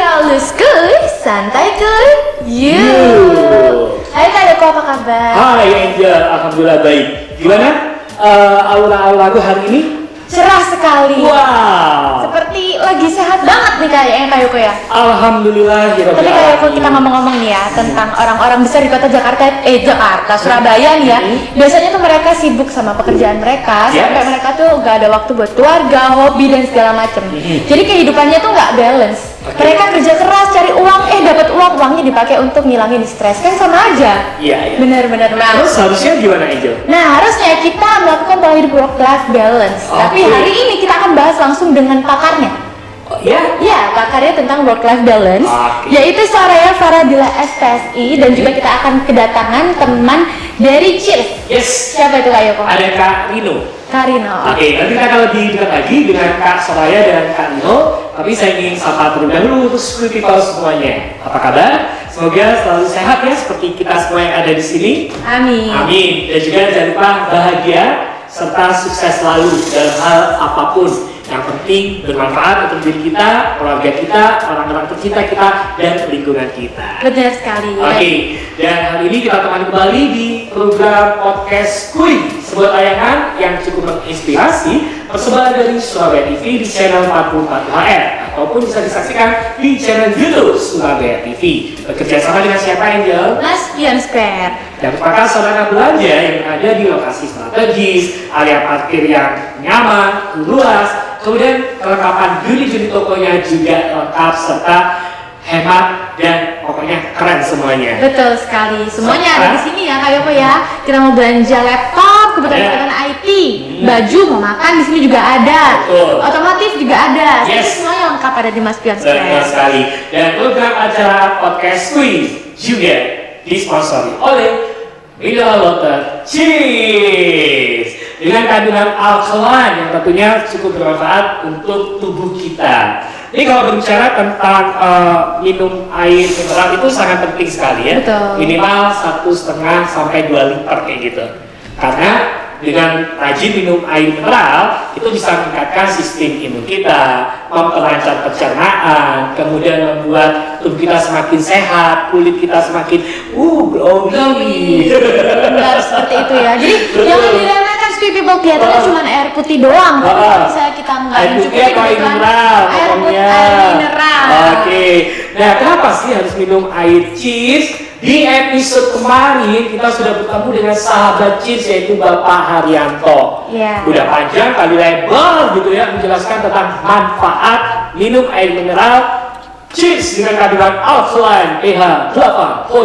Terlalu skuy, santai kuy, Hai Kak Yoko, apa kabar? Hai Angel, alhamdulillah baik. Gimana aura-aura aku hari ini? Cerah sekali. Wow. Seperti lagi sehat banget nih kayaknya Kak Yoko ya. Alhamdulillah. Tapi Kak Yoko, kita ngomong-ngomong nih ya tentang orang-orang besar di kota Jakarta, Surabaya nih ya. Biasanya tuh mereka sibuk sama pekerjaan mereka, sampai mereka tuh gak ada waktu buat keluarga, hobi dan segala macem. Jadi kehidupannya tuh gak balance. Mereka kerja keras, cari uang, dapat uangnya dipakai untuk ngilangin stres, kan sama aja. Iya. Benar-benar. Terus harusnya gimana Angel? Nah, harusnya kita melakukan pola hidup work-life balance. Tapi hari ini kita akan bahas langsung dengan pakarnya. Oh, ya? Ya, pakarnya tentang work-life balance, yaitu Soraya Faradila SPSI, dan juga kita akan kedatangan teman dari Cheers. Yes. Siapa itu Kak Yoko? Ada Kak Rino. Kak Rino. Oke, nanti kita akan lebih dekat lagi dengan Kak Soraya dan Kak Rino. Tapi saya ingin sapa terlebih dahulu untuk Squid People semuanya. Apa kabar? Semoga selalu sehat ya, seperti kita semua yang ada di sini. Amin. Amin. Dan juga jangan lupa bahagia serta sukses selalu dalam hal apapun. Yang penting bermanfaat untuk diri kita, keluarga kita, orang-orang tercinta kita, dan lingkungan kita. Benar sekali. Oke, dan hari ini kita temani kembali di program podcast Kui, sebuah tayangan yang cukup menginspirasi, persembahan dari Surabaya TV di channel 44 HR, ataupun bisa disaksikan di channel YouTube Surabaya TV. Bekerja sama dengan siapa, Angel? Mas Pion Square. Dan merupakan sarana belanja yang ada di lokasi strategis, area parkir yang nyaman, luas, kemudian kelengkapan unit-unit tokonya juga lengkap serta hemat dan pokoknya keren semuanya. Betul sekali, semuanya ada di sini ya Kak Yoko ya. Kita mau belanja laptop, kebutuhan IT, baju mau makan di sini juga ada. Betul. Otomotif juga ada. Yes. Semuanya lengkap ada di Mas Pion Betul Square. sekali. Dan program acara podcast Kui juga disponsori oleh Mineral Water Cheers dengan kandungan alkaline yang tentunya cukup bermanfaat untuk tubuh kita. Ini kalau berbicara tentang minum air mineral itu sangat penting sekali ya. Betul. Minimal 1,5 sampai 2 liter kayak gitu. Karena dengan rajin minum air mineral itu bisa meningkatkan sistem imun kita, memperlancar pencernaan, kemudian membuat tubuh kita semakin sehat, kulit kita semakin glowing. Benar seperti itu ya. Jadi jangan diremehkan Sweet People, kelihatannya cuma air putih doang, tapi bisa kita nggak air putih atau air mineral pokoknya. Air mineral. Oke. Nah, kenapa sih harus minum air Cheers? Di episode kemarin kita sudah bertemu dengan sahabat Cheers yaitu Bapak Haryanto. Iya. Udah panjang kali lebar gitu ya menjelaskan tentang manfaat minum air mineral Cheers dengan kandungan alkaline pH 8.5.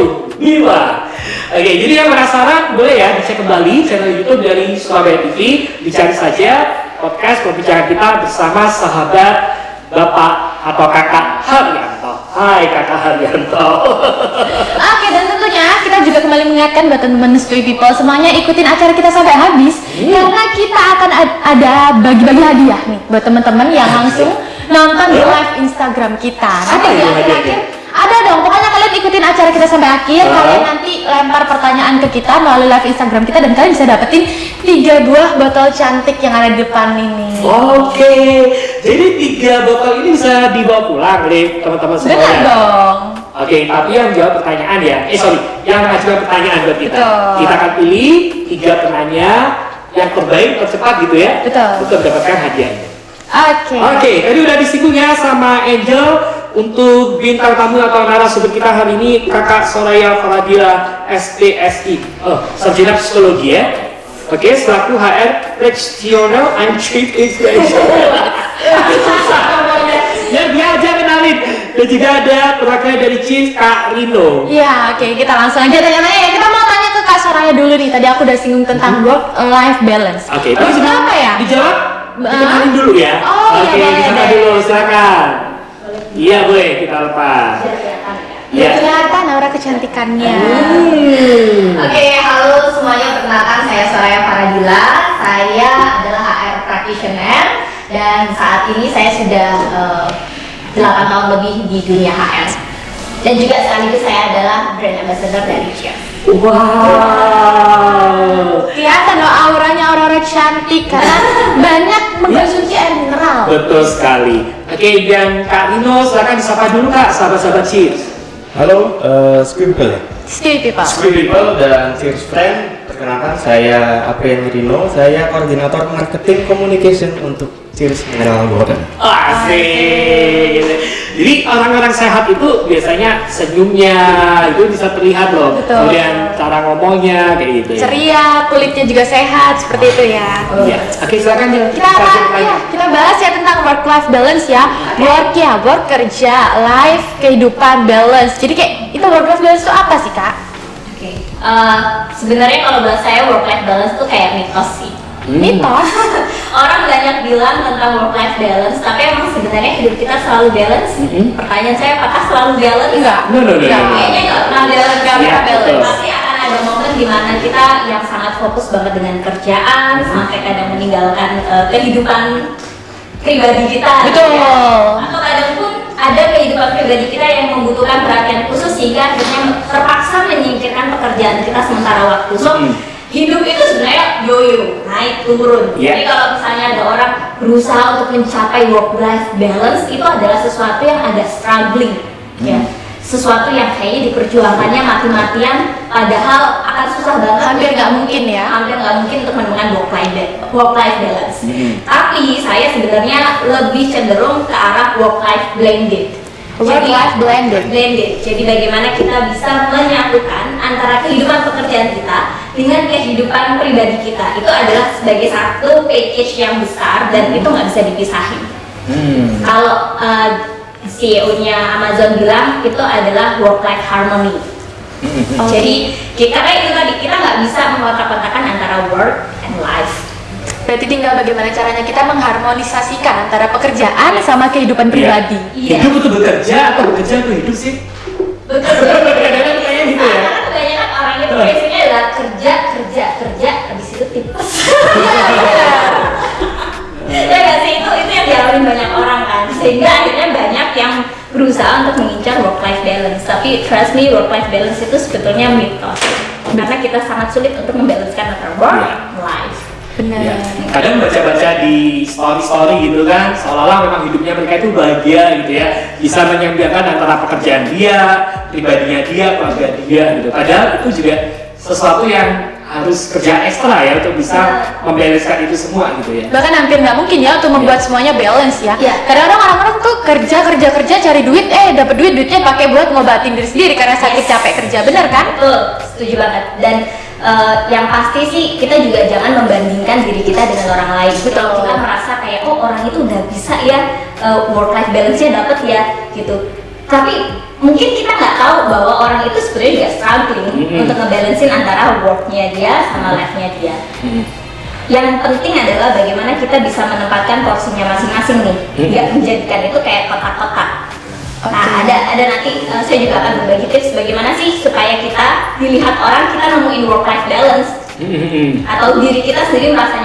Oke, jadi yang penasaran boleh ya dicek kembali channel YouTube dari Surabaya TV, dicari saja podcast pembicaraan kita bersama sahabat Bapak atau Kakak Haryanto. Hai Kakak Haryanto. Oke, dan tentunya kita juga kembali mengingatkan buat teman-teman Sweet People semuanya ikutin acara kita sampai habis karena kita akan ada bagi-bagi hadiah nih buat teman-teman yang langsung nonton di live Instagram kita. Nanti di akhir-akhir ada dong, pokoknya kalian ikutin acara kita sampai akhir. Kalian nanti lempar pertanyaan ke kita melalui live Instagram kita dan kalian bisa dapetin 3 buah botol cantik yang ada di depan ini. Oke, jadi 3 botol ini bisa dibawa pulang nih teman-teman semuanya. Benar dong. Oke, tapi yang jawab pertanyaan ya, yang mengajukan pertanyaan buat kita. Betul. Kita akan pilih 3 penanya yang terbaik, tercepat gitu ya. Betul. Untuk mendapatkan hadiahnya. Oke. Tadi udah disinggung ya sama Angel untuk bintang tamu atau narasumber kita hari ini Kakak Soraya Faradila SPSI. Sarjana Psikologi ya. Oke, selaku HR Regional and Chief Inspiration. Ya, dia aja kenalin. Dan juga ada perwakilan dari Cheers Kak Rino. Iya, oke, kita langsung aja tanya-tanya ya. Kita mau tanya ke Kak Soraya dulu nih. Tadi aku udah singgung tentang work life balance. Oke, terus sebelum apa ya? dijawab, dikenalin dulu ya. Oh, oke, iya, boleh disana deh. dulu, silakan. Iya, boleh kita lepas. Ya, kelihatan aura kecantikannya. Oke, halo semuanya, perkenalkan saya Soraya Faradila. Saya adalah HR practitioner dan saat ini saya sudah 8 tahun lebih di dunia HR. Dan juga sekaligus saya adalah brand ambassador dari Cheers. Wow. Kelihatan loh auranya, aura-aura cantik karena banyak mengkonsumsi air mineral. Betul sekali. Oke, dan Kak Rino, silakan disapa dulu Kak, sahabat-sahabat Cheers. Halo, Squibble, Stay people. People dan Cheers Friend. Perkenalkan, saya Aprian Rino, saya koordinator marketing communication untuk Cheers Mineral Water. Asik. Jadi orang-orang sehat itu biasanya senyumnya itu bisa terlihat loh. Betul. Kemudian cara ngomongnya kayak gitu ya. Ceria, kulitnya juga sehat seperti itu ya. Iya. Oke, silakan Kita bahas ya tentang work life balance ya. Work ya, work kerja, life kehidupan balance. Jadi kayak itu work life balance itu apa sih Kak? Oke. Sebenarnya kalau bahasa saya work life balance tuh kayak mitos sih. Mitos. Orang banyak bilang tentang work life balance, tapi emang sebenarnya hidup kita selalu balance. Pertanyaan saya, apakah selalu balance? Enggak. No. Kayaknya nggak pernah balance. Iya, betul. Pasti akan ada momen di mana kita yang sangat fokus banget dengan kerjaan, sampai kadang meninggalkan kehidupan pribadi kita. Betul. Ya. Atau kadang pun ada kehidupan pribadi kita yang membutuhkan perhatian khusus sehingga akhirnya terpaksa menyingkirkan pekerjaan kita sementara waktu. So, hidup itu sebenarnya yoyo, naik turun. Yeah. Jadi kalau misalnya ada orang berusaha untuk mencapai work life balance, itu adalah sesuatu yang ada struggling, ya. Sesuatu yang kayaknya diperjuangkannya mati-matian, padahal akan susah banget. Hampir nggak mungkin ya. Hampir nggak mungkin untuk menemukan work life balance. Tapi saya sebenarnya lebih cenderung ke arah work life blended. Work life blended. Jadi bagaimana kita bisa menyatukan antara kehidupan pekerjaan kita dengan kehidupan pribadi kita. Itu adalah sebagai satu package yang besar dan itu nggak bisa dipisahin. Kalau CEO-nya Amazon bilang itu adalah work life harmony. Jadi kita itu tadi kita nggak bisa mengotak-kotakan antara work and life. Berarti tinggal bagaimana caranya kita mengharmonisasikan antara pekerjaan sama kehidupan pribadi. Iya. Hidup itu bekerja atau bekerja itu hidup sih? Betul. Kadang-kadang kayak gitu ya. Karena kebanyakan orang itu basicnya adalah kerja, habis itu tipes. Ya nggak sih, itu yang dialami banyak orang kan, sehingga akhirnya banyak yang berusaha untuk mengincar work life balance. Tapi trust me, work life balance itu sebetulnya mitos, karena kita sangat sulit untuk membalancekan antara work and life. Benar. Ya. Kadang baca-baca di story-story gitu kan, seolah-olah memang hidupnya mereka itu bahagia gitu ya, bisa menyambungkan antara pekerjaan dia, pribadinya dia, keluarga dia gitu. Padahal itu juga sesuatu yang harus kerja ekstra ya untuk bisa membalancekan itu semua gitu ya. Bahkan hampir nggak mungkin ya untuk membuat semuanya balance ya. Iya. Kadang-kadang orang-orang tuh kerja cari duit, dapat duitnya pakai buat ngobatin diri sendiri karena sakit capek kerja, bener kan? Betul, setuju banget. Dan yang pasti sih kita juga jangan membandingkan diri kita dengan orang lain. Betul. Kita merasa kayak orang itu udah bisa ya work life balance-nya dapet ya gitu. Tapi mungkin kita nggak tahu bahwa orang itu sebenarnya juga struggling untuk ngebalancein antara work-nya dia sama life-nya dia. Yang penting adalah bagaimana kita bisa menempatkan porsinya masing-masing nih, nggak menjadikan itu kayak kotak-kotak. Nah, ada nanti saya juga akan berbagi tips bagaimana sih supaya kita dilihat orang kita nemuin work life balance atau diri kita sendiri merasa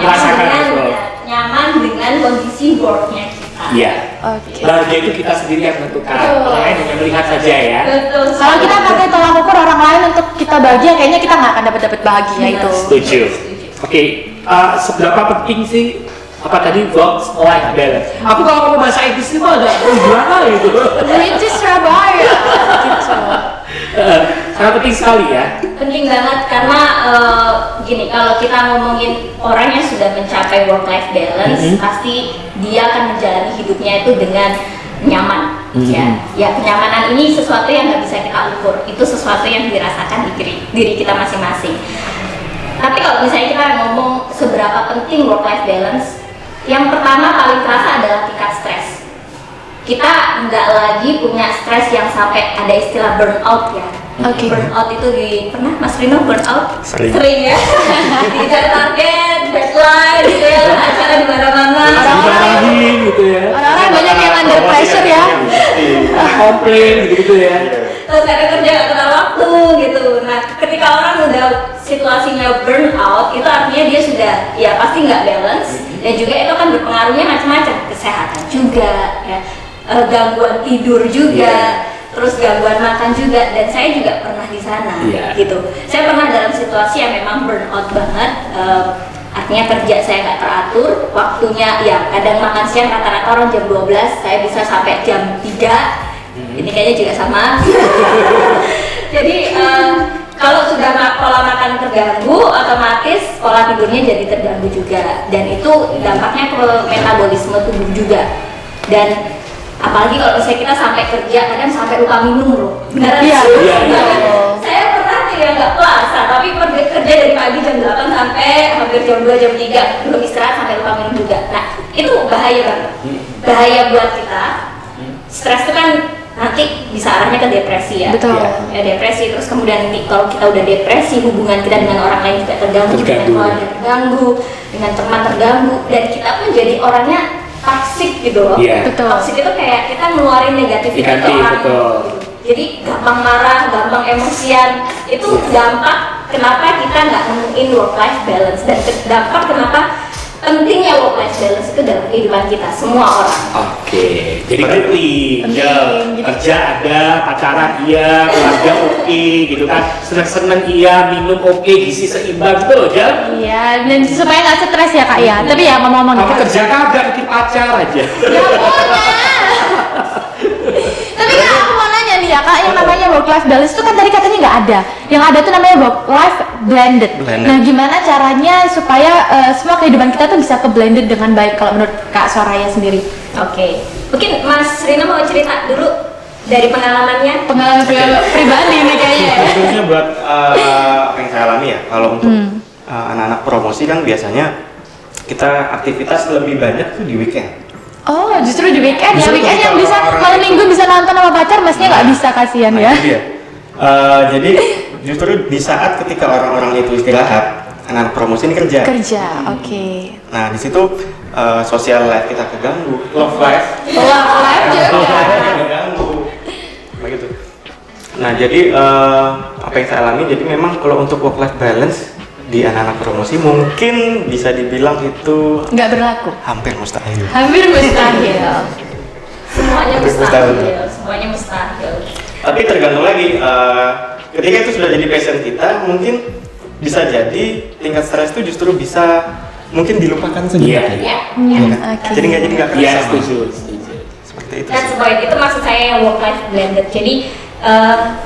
nyaman dengan kondisi worknya kita. Iya. Oke. Bahagia itu kita sendiri yang menentukan. Orang lain hanya melihat saja ya. Betul. Kalau kita pakai tolak ukur orang lain untuk kita bahagia, kayaknya kita nggak akan dapat bahagia itu. Setuju. Oke, seberapa penting sih apa tadi work life balance? Aku kalau ngomong bahasa Inggris itu ada gimana gitu. Which is Surabaya. Gitu. Sangat penting sekali ya. Penting banget karena gini, kalau kita ngomongin orang yang sudah mencapai work life balance, pasti dia akan menjalani hidupnya itu dengan nyaman. Ya kenyamanan ini sesuatu yang nggak bisa kita ukur, itu sesuatu yang dirasakan di diri kita masing-masing. Tapi kalau misalnya kita ngomong seberapa penting work life balance, yang pertama paling terasa adalah tingkat stres. Kita nggak lagi punya stres yang sampai ada istilah burnout ya. Oke. Burnout itu pernah Mas Rino burnout? Sering. Ya. Dikejar target, deadline, gitu ya, acara di mana-mana. Lagi gitu ya. Orang-orang banyak yang under pressure ya. Komplain gitu ya. Terus ada kerja nggak kenal waktu gitu. Nah, ketika orang udah situasinya burnout, itu artinya dia sudah ya pasti nggak balance dan juga itu kan berpengaruhnya macam-macam, kesehatan juga, ya, gangguan tidur juga, terus gangguan makan juga. Dan saya juga pernah di sana, gitu. Saya pernah dalam situasi yang memang burnout banget. Artinya kerja saya nggak teratur, waktunya ya kadang makan siang rata-rata orang jam 12, saya bisa sampai jam 3. Ini kayaknya juga sama. Jadi kalau sudah pola makan terganggu, otomatis pola tidurnya jadi terganggu juga, dan itu dampaknya ke metabolisme tubuh juga. Dan apalagi kalau misalnya kita sampai kerja, kadang sampai lupa minum loh. Beneran? Iya. Saya pernah nih yang nggak puasa, tapi kerja dari pagi jam 8 sampai hampir jam 2, jam 3, belum istirahat sampai lupa minum juga. Nah, itu bahaya banget. Bahaya buat kita. Stres itu kan nanti bisa arahnya ke depresi ya. Betul. Ya, depresi, terus kemudian nanti kalau kita udah depresi, hubungan kita dengan orang lain juga terganggu, dengan keluarga terganggu, dengan teman terganggu, dan kita pun jadi orangnya toxic gitu loh. Betul. Toxic itu kayak kita ngeluarin negativitas ke orang. Gitu. Jadi gampang marah, gampang emosian. Itu dampak kenapa kita nggak nemuin work life balance, dan dampak kenapa pentingnya work life balance itu dalam kehidupan kita semua orang. Oke, jadi penting. Ya, kerja ada, pacaran iya, keluarga oke, gitu kan. Seneng-seneng iya, minum oke, gizi seimbang gitu loh, ya. Iya, dan supaya nggak stres ya kak ya. Tapi ya ngomong-ngomong Kamu nih, Kak. kerja kagak, bikin pacar aja. Ya punya. Tapi kak aku mau nanya nih ya kak, yang namanya work life balance itu kan tadi katanya nggak ada. Yang ada tuh namanya work life blended. Nah gimana caranya supaya semua kehidupan kita tuh bisa ke blended dengan baik kalau menurut Kak Soraya sendiri? Oke. Mungkin Mas Rino mau cerita dulu dari pengalamannya. Pengalaman pribadi nih kayaknya ya. Khususnya buat apa yang saya alami ya, kalau untuk anak-anak promosi kan biasanya kita aktivitas lebih banyak tuh di weekend. Oh justru di weekend ya, Justru weekend yang ketika bisa orang-orang malam itu- minggu bisa nonton sama pacar, mestinya nggak bisa, kasihan ya. Itu dia. Jadi justru di saat ketika orang-orang itu istirahat, anak promosi ini kerja. Kerja, oke. Nah di situ sosial life kita keganggu, love life Work life juga. keganggu, begitu. Nah jadi apa yang saya alami, jadi memang kalau untuk work life balance di anak-anak promosi mungkin bisa dibilang itu Nggak berlaku. hampir mustahil. Hampir mustahil. Semuanya Mustahil. mustahil. Semuanya mustahil. Tapi tergantung lagi, ketika itu sudah jadi passion kita, mungkin bisa jadi tingkat stres itu justru bisa mungkin dilupakan saja. Iya. Ya. Oke. Jadi nggak kerasa. Iya, setuju, setuju. Seperti itu. That's the point. Itu maksud saya yang work life blended. Jadi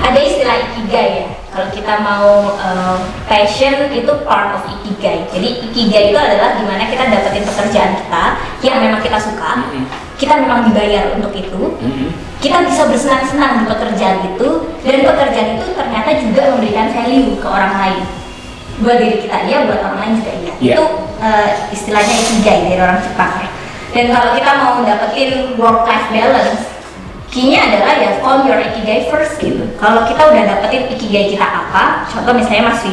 ada istilah ikigai ya. Kalau kita mau passion itu part of ikigai. Jadi ikigai itu adalah gimana kita dapetin pekerjaan kita yang memang kita suka. Kita memang dibayar untuk itu. Kita bisa bersenang-senang di pekerjaan itu, dan pekerjaan itu ternyata juga memberikan value ke orang lain. Buat diri kita iya, buat orang lain juga iya. Iya. Itu istilahnya ikigai dari orang Jepang ya. Dan kalau kita mau dapetin work life balance, key-nya adalah ya found your ikigai first gitu. Kalau kita udah dapetin ikigai kita apa, contoh misalnya Mas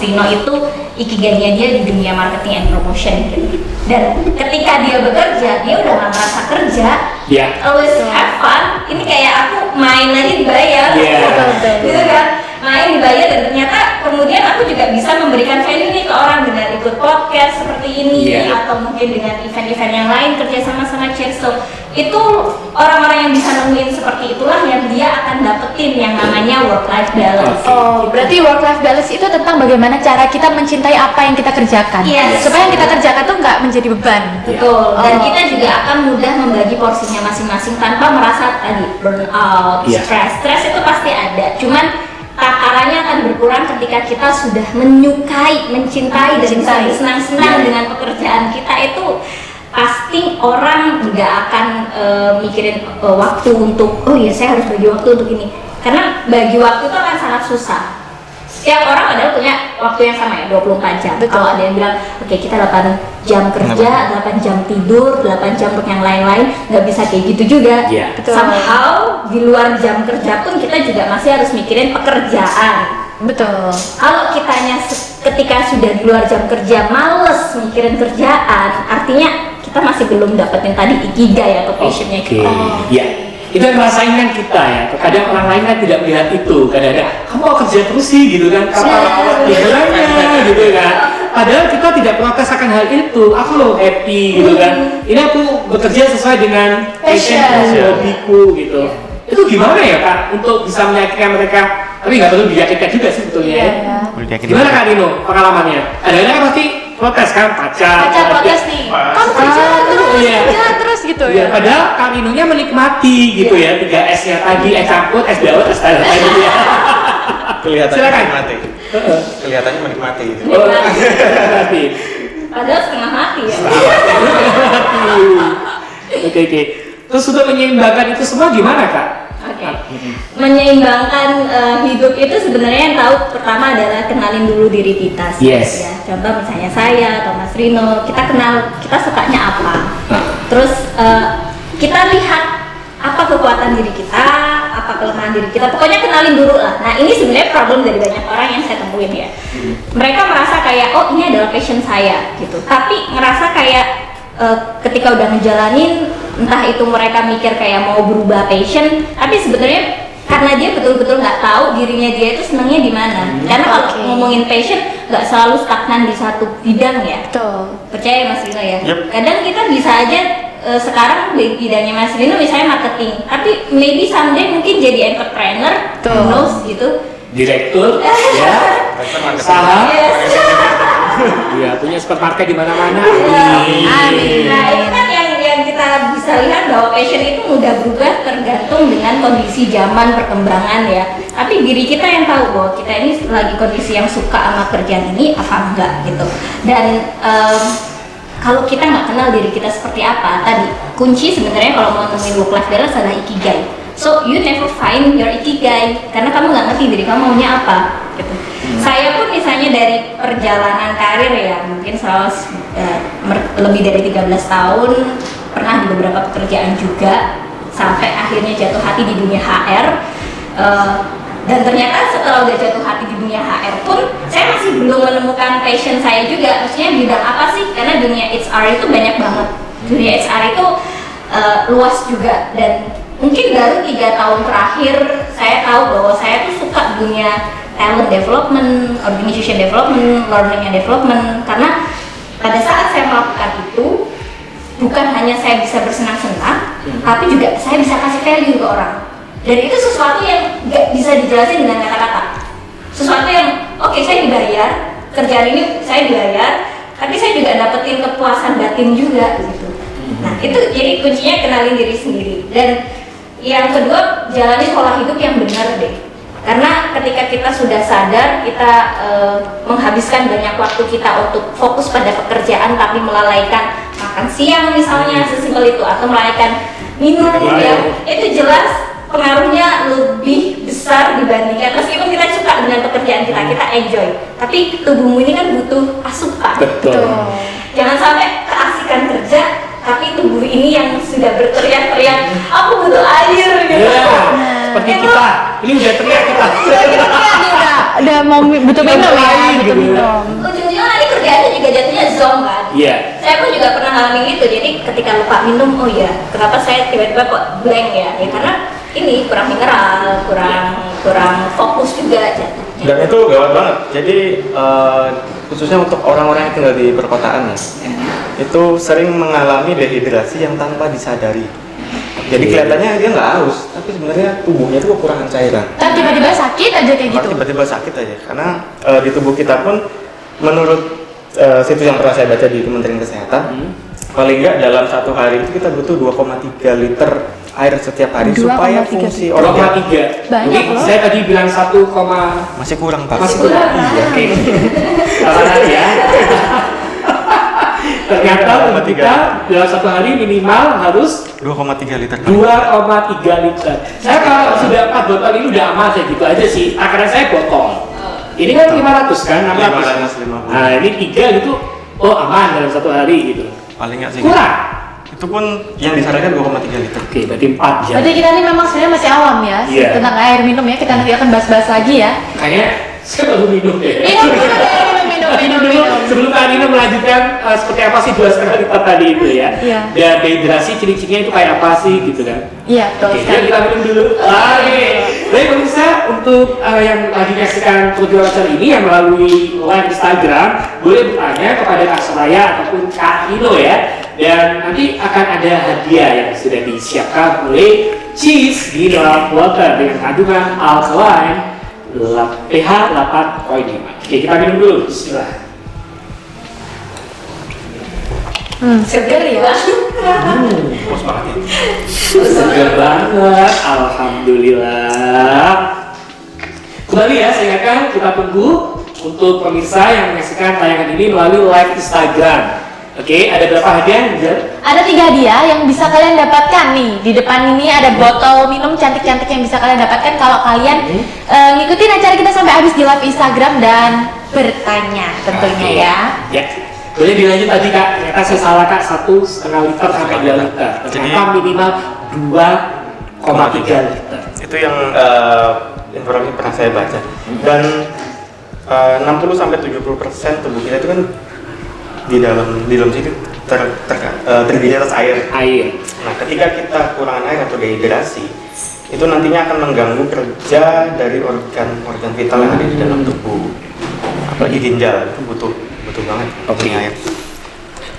Rino itu ikigainya dia di dunia marketing and promotion gitu. Dan ketika dia bekerja, dia udah nggak merasa kerja, Iya. always have fun. Ini kayak aku main aja dibayar, Iya. gitu kan? Main dibayar, dan ternyata kemudian aku juga bisa memberikan value nih ke orang dengan ikut podcast seperti ini, Iya. atau mungkin dengan event-event yang lain kerja sama Cheers. Itu orang-orang yang bisa nemuin seperti itulah yang dia akan dapetin yang namanya work life balance. Oh, berarti work life balance itu tentang bagaimana cara kita mencintai apa yang kita kerjakan. Yes. Supaya yang kita kerjakan tuh nggak menjadi beban. Betul. Dan Oh. kita juga akan mudah membagi porsinya masing-masing tanpa merasa tadi burnout, Iya. stres itu pasti ada. Cuman takarannya akan berkurang ketika kita sudah menyukai, mencintai, dan bisa bersenang-senang dengan pekerjaan kita. Itu pasti orang nggak akan mikirin waktu untuk, oh ya saya harus bagi waktu untuk ini, karena bagi waktu itu akan sangat susah. Setiap orang adalah punya waktu yang sama ya, 24 jam. Betul. Kalau ada yang bilang, oke kita 8 jam kerja, 8 jam tidur, 8 jam untuk yang lain-lain, nggak bisa kayak gitu juga. Iya. Betul. Somehow di luar jam kerja pun kita juga masih harus mikirin pekerjaan. Betul. Kalau kitanya ketika sudah di luar jam kerja males mikirin kerjaan, artinya kita masih belum dapetin tadi ikigai atau passionnya Oke, kita. ya. Itu yang ngerasain kan kita ya. Kadang orang lain kan tidak melihat itu. Kadang-kadang kamu kok kerja terus sih gitu kan. Kapan liburannya gitu kan. Padahal kita tidak protes akan hal itu. Aku loh happy gitu kan. Ini aku bekerja sesuai dengan passion, hobiku gitu. Itu gimana ya Kak untuk bisa meyakinkan mereka? Tapi nggak perlu diyakinkan juga sih sebetulnya. Iya, Ya. ya. Boleh diyakin. Gimana Kak Nino pengalamannya? Kadang-kadang kan pasti protes kan pacar. Pacar protes nih. Kamu kerja terus gitu Ya, ya. padahal Kang Inungnya menikmati gitu ya, 3S-nya tadi, es campur, es dawet, es teh gitu ya. Kelihatannya Silakan. menikmati. Kelihatannya menikmati gitu. Oh, menikmati. Padahal setengah mati ya. Oke. Terus sudah menyeimbangkan itu semua gimana Kak? Oke. Menyeimbangkan hidup itu sebenarnya yang tahu pertama adalah kenalin dulu diri kita sih. Yes. Ya. Contoh misalnya saya atau Mas Rino, kita kenal kita sukanya apa. Terus kita lihat apa kekuatan diri kita, apa kelemahan diri kita. Pokoknya kenalin dulu lah. Nah ini sebenarnya problem dari banyak orang yang saya temuin ya. Mereka merasa kayak oh ini adalah passion saya gitu. Tapi ngerasa kayak ketika udah ngejalanin, entah itu mereka mikir kayak mau berubah passion, tapi sebenarnya karena dia betul-betul nggak tahu dirinya dia itu senangnya di mana. Karena kalau ngomongin passion nggak selalu stagnan di satu bidang ya. Betul. Percaya Mas Rino ya. Yep. Kadang kita bisa aja sekarang di bidangnya Mas Rino misalnya marketing, tapi maybe someday mungkin jadi entrepreneur, who knows gitu. Direktur, ya, usaha, ya punya supermarket di mana-mana. Amin. Nah itu kan yang kita bisa lihat bahwa passion itu mudah berubah tergantung dengan kondisi zaman perkembangan ya. Tapi diri kita yang tahu bahwa kita ini lagi kondisi yang suka sama kerjaan ini apa enggak gitu. Dan kalau kita nggak kenal diri kita seperti apa, tadi kunci sebenarnya kalau mau nemuin work life balance adalah ikigai. So you never find your ikigai karena kamu nggak ngerti diri kamu maunya apa. Gitu. Saya pun misalnya dari perjalanan karir ya mungkin lebih dari 13 tahun pernah di beberapa pekerjaan juga sampai akhirnya jatuh hati di dunia HR. Dan ternyata setelah udah jatuh hati di dunia HR pun saya masih belum menemukan passion saya juga. Maksudnya bidang apa sih? Karena dunia HR itu banyak banget. Dunia HR itu luas juga dan mungkin baru 3 tahun terakhir saya tahu bahwa saya tuh suka dunia talent development, organization development, learning and development. Karena pada saat saya melakukan itu bukan hanya saya bisa bersenang-senang, tapi juga saya bisa kasih value ke orang. Dan itu sesuatu yang nggak bisa dijelasin dengan kata-kata. Sesuatu yang oke, saya dibayar, kerjaan ini saya dibayar, tapi saya juga dapetin kepuasan batin juga gitu. Nah itu jadi kuncinya kenalin diri sendiri. Dan yang kedua jalani pola hidup yang benar deh. Karena ketika kita sudah sadar kita menghabiskan banyak waktu kita untuk fokus pada pekerjaan tapi melalaikan makan siang misalnya sesimpel itu atau melalaikan minum ya itu jelas pengaruhnya lebih besar dibandingkan meskipun kita suka dengan pekerjaan kita enjoy tapi tubuhmu ini kan butuh asupan. Betul. Jangan sampai keasikan kerja tapi tubuh ini yang sudah berteriak-teriak aku butuh air gitu. Seperti kita, ini udah teriak kita. Udah mau butuh minum ya, butuh gitu. minum. Ujung-ujungnya nanti kerjaannya juga jatuhnya zong kan. Iya. Saya pun juga pernah ngalamin gitu. Jadi ketika lupa minum, oh ya, kenapa saya tiba-tiba kok blank ya? Ya karena ini kurang mineral, kurang fokus juga jatuhnya. Dan itu gawat banget. Jadi khususnya untuk orang-orang yang tinggal di perkotaan ya, itu sering mengalami dehidrasi yang tanpa disadari. Jadi kelihatannya dia nggak haus, tapi sebenarnya tubuhnya itu kekurangan cairan. Dan tiba-tiba sakit aja kayak gitu. Tiba-tiba sakit aja, karena di tubuh kita pun menurut situs yang pernah saya baca di Kementerian Kesehatan, paling nggak dalam 1 hari itu kita butuh 2,3 liter air setiap hari 2,3 supaya fungsi liter. organ 2,3. Banyak Jadi loh. saya tadi bilang 1, masih kurang Pak. masih kurang. Iya. Oke. Salah ya. Ternyata untuk kita dalam 1 hari minimal harus 2,3 liter. 2,3 liter. Saya kalau sudah 4 botol ini udah aman saya gitu aja sih. Akarnya saya botol. Ini kan 500 kan, 600. 550. Nah ini 3 gitu, oh aman dalam 1 hari gitu. Paling nggak sih. Kurang. Itu pun yang disarankan 2,3 liter. Oke, berarti 4 jam. Berarti kita ini memang sebenarnya masih awam ya Iya. tentang air minum ya. Kita nanti akan bahas-bahas lagi ya. Kayaknya saya baru minum deh. Minum dulu sebelum Kak Nino melanjutkan seperti apa sih 2,5 liter tadi itu ya. Iya. Dan dehidrasi ciri-cirinya itu kayak apa sih gitu kan. Iya, betul Oke, sekali. jadi kita minum dulu. Oke. Baik pemirsa, untuk yang lagi menyaksikan program acara ini yang melalui live Instagram, boleh bertanya kepada Kak Soraya ataupun Kak Nino ya. Dan nanti akan ada hadiah yang sudah disiapkan oleh Cheese Mineral Water dengan kandungan alkaline pH 8,5. Oke, kita minum dulu. Bismillah. Seger ya. Bos banget ya. Segar banget, alhamdulillah. Kembali ya, saya ingatkan kita tunggu untuk pemirsa yang menyaksikan tayangan ini melalui live Instagram. Oke, ada berapa hadiah, Angel? Ada 3 hadiah yang bisa kalian dapatkan nih. Di depan ini ada botol minum cantik-cantik yang bisa kalian dapatkan kalau kalian ngikutin acara kita sampai habis di live Instagram dan bertanya tentunya ya. Ya. Boleh dilanjut tadi Kak, ternyata saya salah Kak, 1,5 liter sampai 2 liter. Ternyata minimal 2,3 liter. Itu yang informasi pernah saya baca. Dan 60-70% tubuh kita itu kan di dalam situ terdiri atas air. Nah, ketika kita kekurangan air atau dehidrasi, itu nantinya akan mengganggu kerja dari organ vital yang ada di dalam tubuh. Apalagi ginjal itu butuh banget air.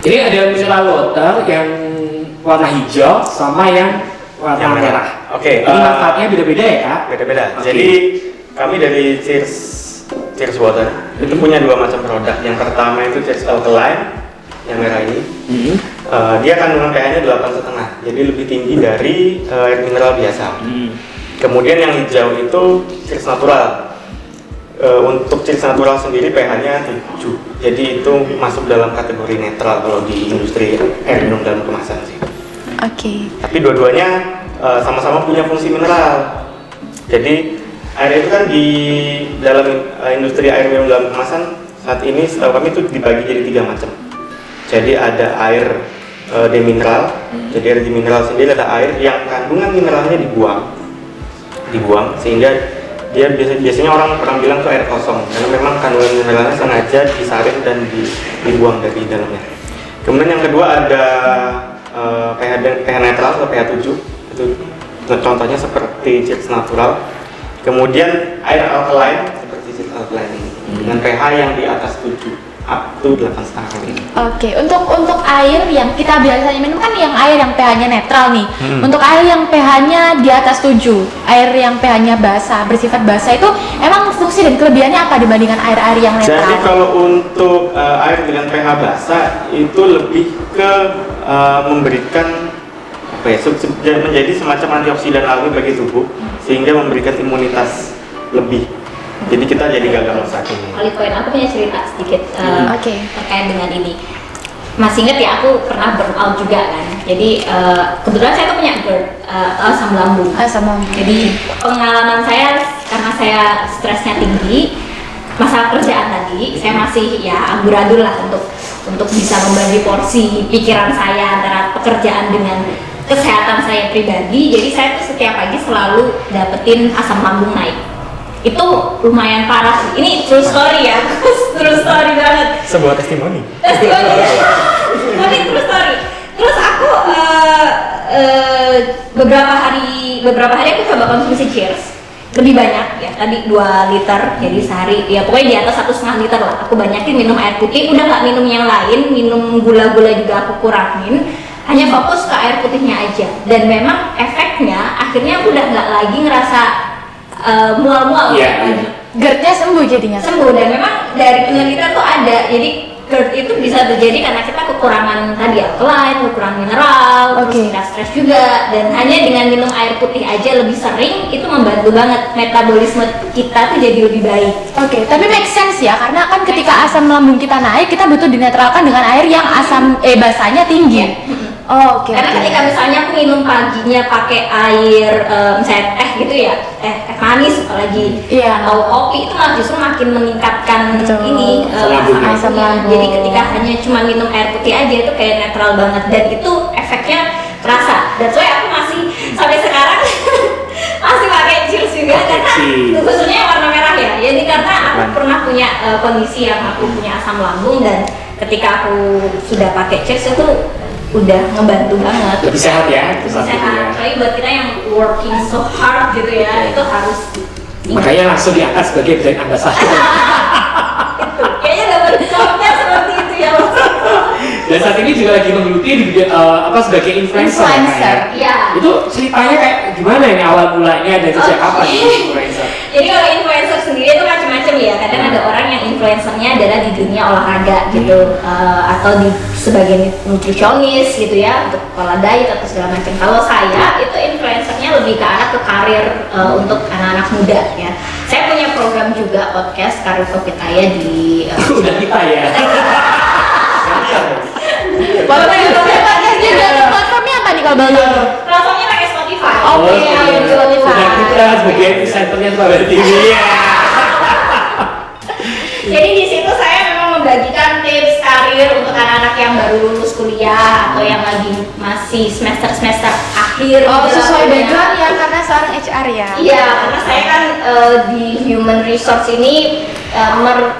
Jadi ada mineral water yang warna hijau sama yang warna merah. Oke. Ini manfaatnya beda-beda ya Kak? Beda-beda. Oke. Jadi kami dari Cheers Water itu punya 2 macam produk. Yang pertama itu Cheers Alkaline yang merah ini. Dia kandungan pH-nya 8,5, jadi lebih tinggi dari air mineral biasa. Kemudian yang hijau itu Cheers Natural. Untuk Cheers Natural sendiri pH-nya 7, jadi itu masuk dalam kategori netral kalau di industri air minum dalam kemasan sih. Oke. Tapi dua-duanya sama-sama punya fungsi mineral. Jadi air itu kan di dalam industri air minum dalam kemasan saat ini setahu kami itu dibagi jadi 3 macam. Jadi ada air demineral. Jadi air demineral sendiri ada air yang kandungan mineralnya dibuang sehingga dia biasanya orang bilang itu air kosong karena memang kandungan mineralnya sengaja disaring dan dibuang dari dalamnya. Kemudian yang kedua ada pH netral atau pH 7, itu contohnya seperti Cheers Natural. Kemudian air alkaline seperti Cheers Alkaline ini dengan pH yang di atas 7 up to 8,5 ini. Oke, untuk air yang kita biasanya minum kan yang air yang pH-nya netral nih. Untuk air yang pH-nya di atas 7, air yang pH-nya basah, bersifat basah itu emang fungsi dan kelebihannya apa dibandingkan air-air yang netral? Jadi kalau untuk air dengan pH basah itu lebih ke memberikan menjadi semacam antioksidan alami bagi tubuh sehingga memberikan imunitas lebih. Jadi kita jadi gagal sakit. Kali poin aku punya cerita sedikit terkait dengan ini. Masih ingat ya, aku pernah burnout juga kan. Jadi kebetulan saya tuh punya GERD, asam lambung. Jadi pengalaman saya karena saya stresnya tinggi, masalah kerjaan tadi, saya masih ya amburadul lah untuk bisa membagi porsi pikiran saya antara pekerjaan dengan kesehatan saya pribadi. Jadi saya tuh setiap pagi selalu dapetin asam lambung naik. Itu lumayan parah sih. Ini true story ya, true story banget. Sebuah testimoni. Tapi true story. Terus aku beberapa hari aku coba konsumsi Cheers lebih banyak ya, tadi 2 liter, jadi sehari ya pokoknya di atas 1,5 liter lah. Aku banyakin minum air putih, udah nggak minum yang lain, minum gula-gula juga aku kurangin, hanya fokus ke air putihnya aja. Dan memang efeknya akhirnya aku udah nggak lagi ngerasa mual-mual GERD-nya sembuh jadinya. Sembuh. Dan memang dari penelitian tuh ada, jadi GERD itu bisa terjadi karena kita kekurangan tadi alkaline, kekurangan mineral, terus kita stres juga. Dan hanya dengan minum air putih aja lebih sering itu membantu banget metabolisme kita tuh jadi lebih baik. Tapi make sense ya, karena kan ketika asam lambung kita naik, kita butuh dinetralkan dengan air yang asam basahnya tinggi. Karena ketika misalnya aku minum paginya pakai air misalnya teh gitu ya, teh manis apalagi, atau kopi, itu malah justru makin meningkatkan ini asam lambung. Jadi ketika hanya cuma minum air putih aja itu kayak netral banget, dan itu efeknya terasa. Dan soalnya aku masih sampai sekarang masih pakai Cheers juga karena khususnya yang warna merah ya. Jadi karena aku pernah punya kondisi yang aku punya asam lambung, dan ketika aku sudah pakai Cheers itu udah ngebantu banget. Lebih sehat ya? Lebih sehat. Apalagi buat kita yang working so hard gitu ya, itu harus. Makanya langsung diangkat sebagai brand ambassador. Itu kayaknya dapat jobnya seperti itu ya. Dan saat ini juga lagi menggeluti di sebagai influencer. Iya. Itu ceritanya kayak gimana ini awal mulanya dan sejak kapan influencer? Jadi kalau influencer sendiri itu macam-macam macam-macam ya. Kadang ada orang yang influencernya adalah di dunia olahraga gitu, atau di sebagai nutrisionis gitu ya, untuk pola diet atau segala macam. Kalau saya itu influencernya lebih ke arah ke karir, untuk anak-anak muda ya. Saya punya program juga podcast Karir Topik Kaya di Udah kita ya. Platformnya apa nih kalau boleh tahu? platformnya pakai Spotify. Oke, iya. Spotify. Udah kita sebagai epicenternya tuh ada TV ya. Jadi di situ saya memang membagikan tips karir untuk anak-anak yang baru lulus kuliah atau yang lagi masih semester akhir. Oh, sesuai kuliah. background ya, karena seorang HR ya. Iya, karena saya kan di human resource ini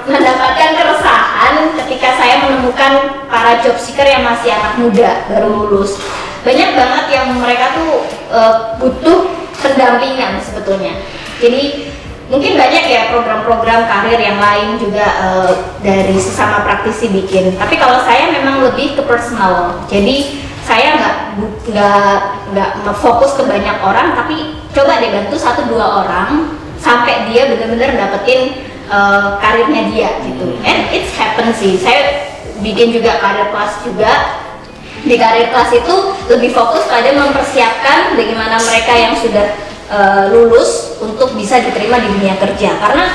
mendapatkan keresahan ketika saya menemukan para job seeker yang masih anak muda baru lulus. Banyak banget yang mereka tuh butuh pendampingan sebetulnya. Jadi mungkin banyak ya program-program karir yang lain juga dari sesama praktisi bikin. Tapi kalau saya memang lebih ke personal. Jadi saya nggak fokus ke banyak orang, tapi coba deh bantu 1-2 orang sampai dia benar-benar dapetin karirnya dia gitu. And it's happen sih. Saya bikin juga karir kelas juga. Di karir kelas itu lebih fokus pada mempersiapkan bagaimana mereka yang sudah lulus untuk bisa diterima di dunia kerja, karena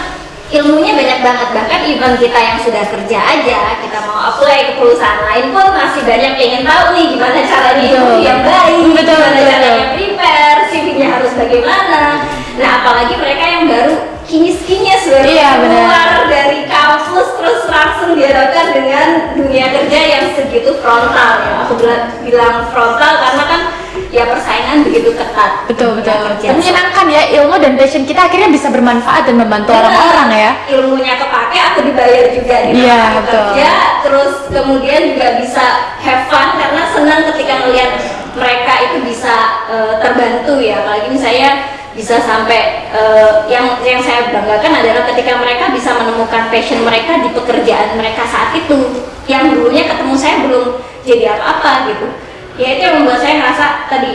ilmunya banyak banget. Bahkan even kita yang sudah kerja aja, kita mau apply ke perusahaan lain pun masih banyak pengen tahu nih gimana caranya interview yang baik, gimana caranya prepare, CV-nya harus bagaimana. Nah apalagi mereka yang baru kinyis-kinyis baru keluar dari kampus terus langsung dihadapkan dengan dunia kerja yang segitu frontal ya. Aku bilang frontal karena kan ya persaingan begitu ketat. Betul. Menyenangkan ya, ilmu dan passion kita akhirnya bisa bermanfaat dan membantu orang-orang ya. Ilmunya kepake, aku dibayar juga di kerja, terus kemudian juga bisa have fun karena senang ketika melihat mereka itu bisa terbantu ya. Apalagi saya bisa sampai yang saya banggakan adalah ketika mereka bisa menemukan passion mereka di pekerjaan mereka saat itu, yang dulunya ketemu saya belum jadi apa-apa gitu. Ya itu yang membuat saya ngerasa tadi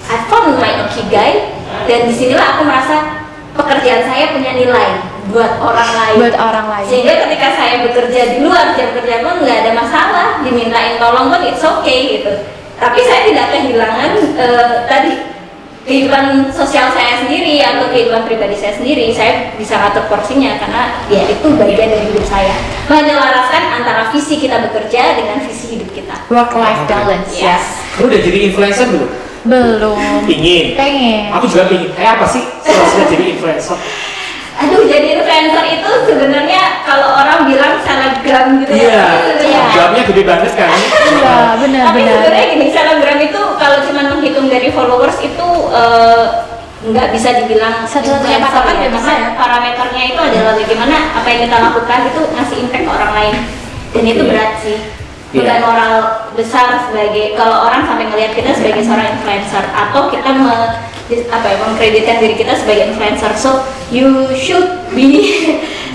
I found my ikigai, dan disinilah aku merasa pekerjaan saya punya nilai buat orang lain. Sehingga ketika saya bekerja di luar jam kerja pun nggak ada masalah, dimintain tolong pun it's okay gitu. Tapi saya tidak kehilangan tadi kehidupan sosial saya sendiri atau kehidupan pribadi saya sendiri. Saya bisa ngatur porsinya karena ya itu bagian dari hidup saya, menyelaraskan antara visi kita bekerja dengan visi hidup kita. Work life balance. Yes. Lu udah jadi influencer belum? Belum. Pengen. Aku juga pengen. Kayak apa sih setelah jadi influencer? Aduh, jadi influencer itu sebenarnya kalau orang bilang selebgram gitu ya. Selebgramnya gede banget kan? Iya, benar. Tapi sebenarnya gini, selebgram itu kalau cuma menghitung dari followers itu nggak bisa dibilang satu-satunya influencer patokan ya, ya, bisa karena ya? parameternya itu adalah bagaimana apa yang kita lakukan itu ngasih impact ke orang lain, dan itu berat sih. Beban moral besar sebagai kalau orang sampai ngelihat kita sebagai seorang influencer atau kita mengkreditkan diri kita sebagai influencer. So you should be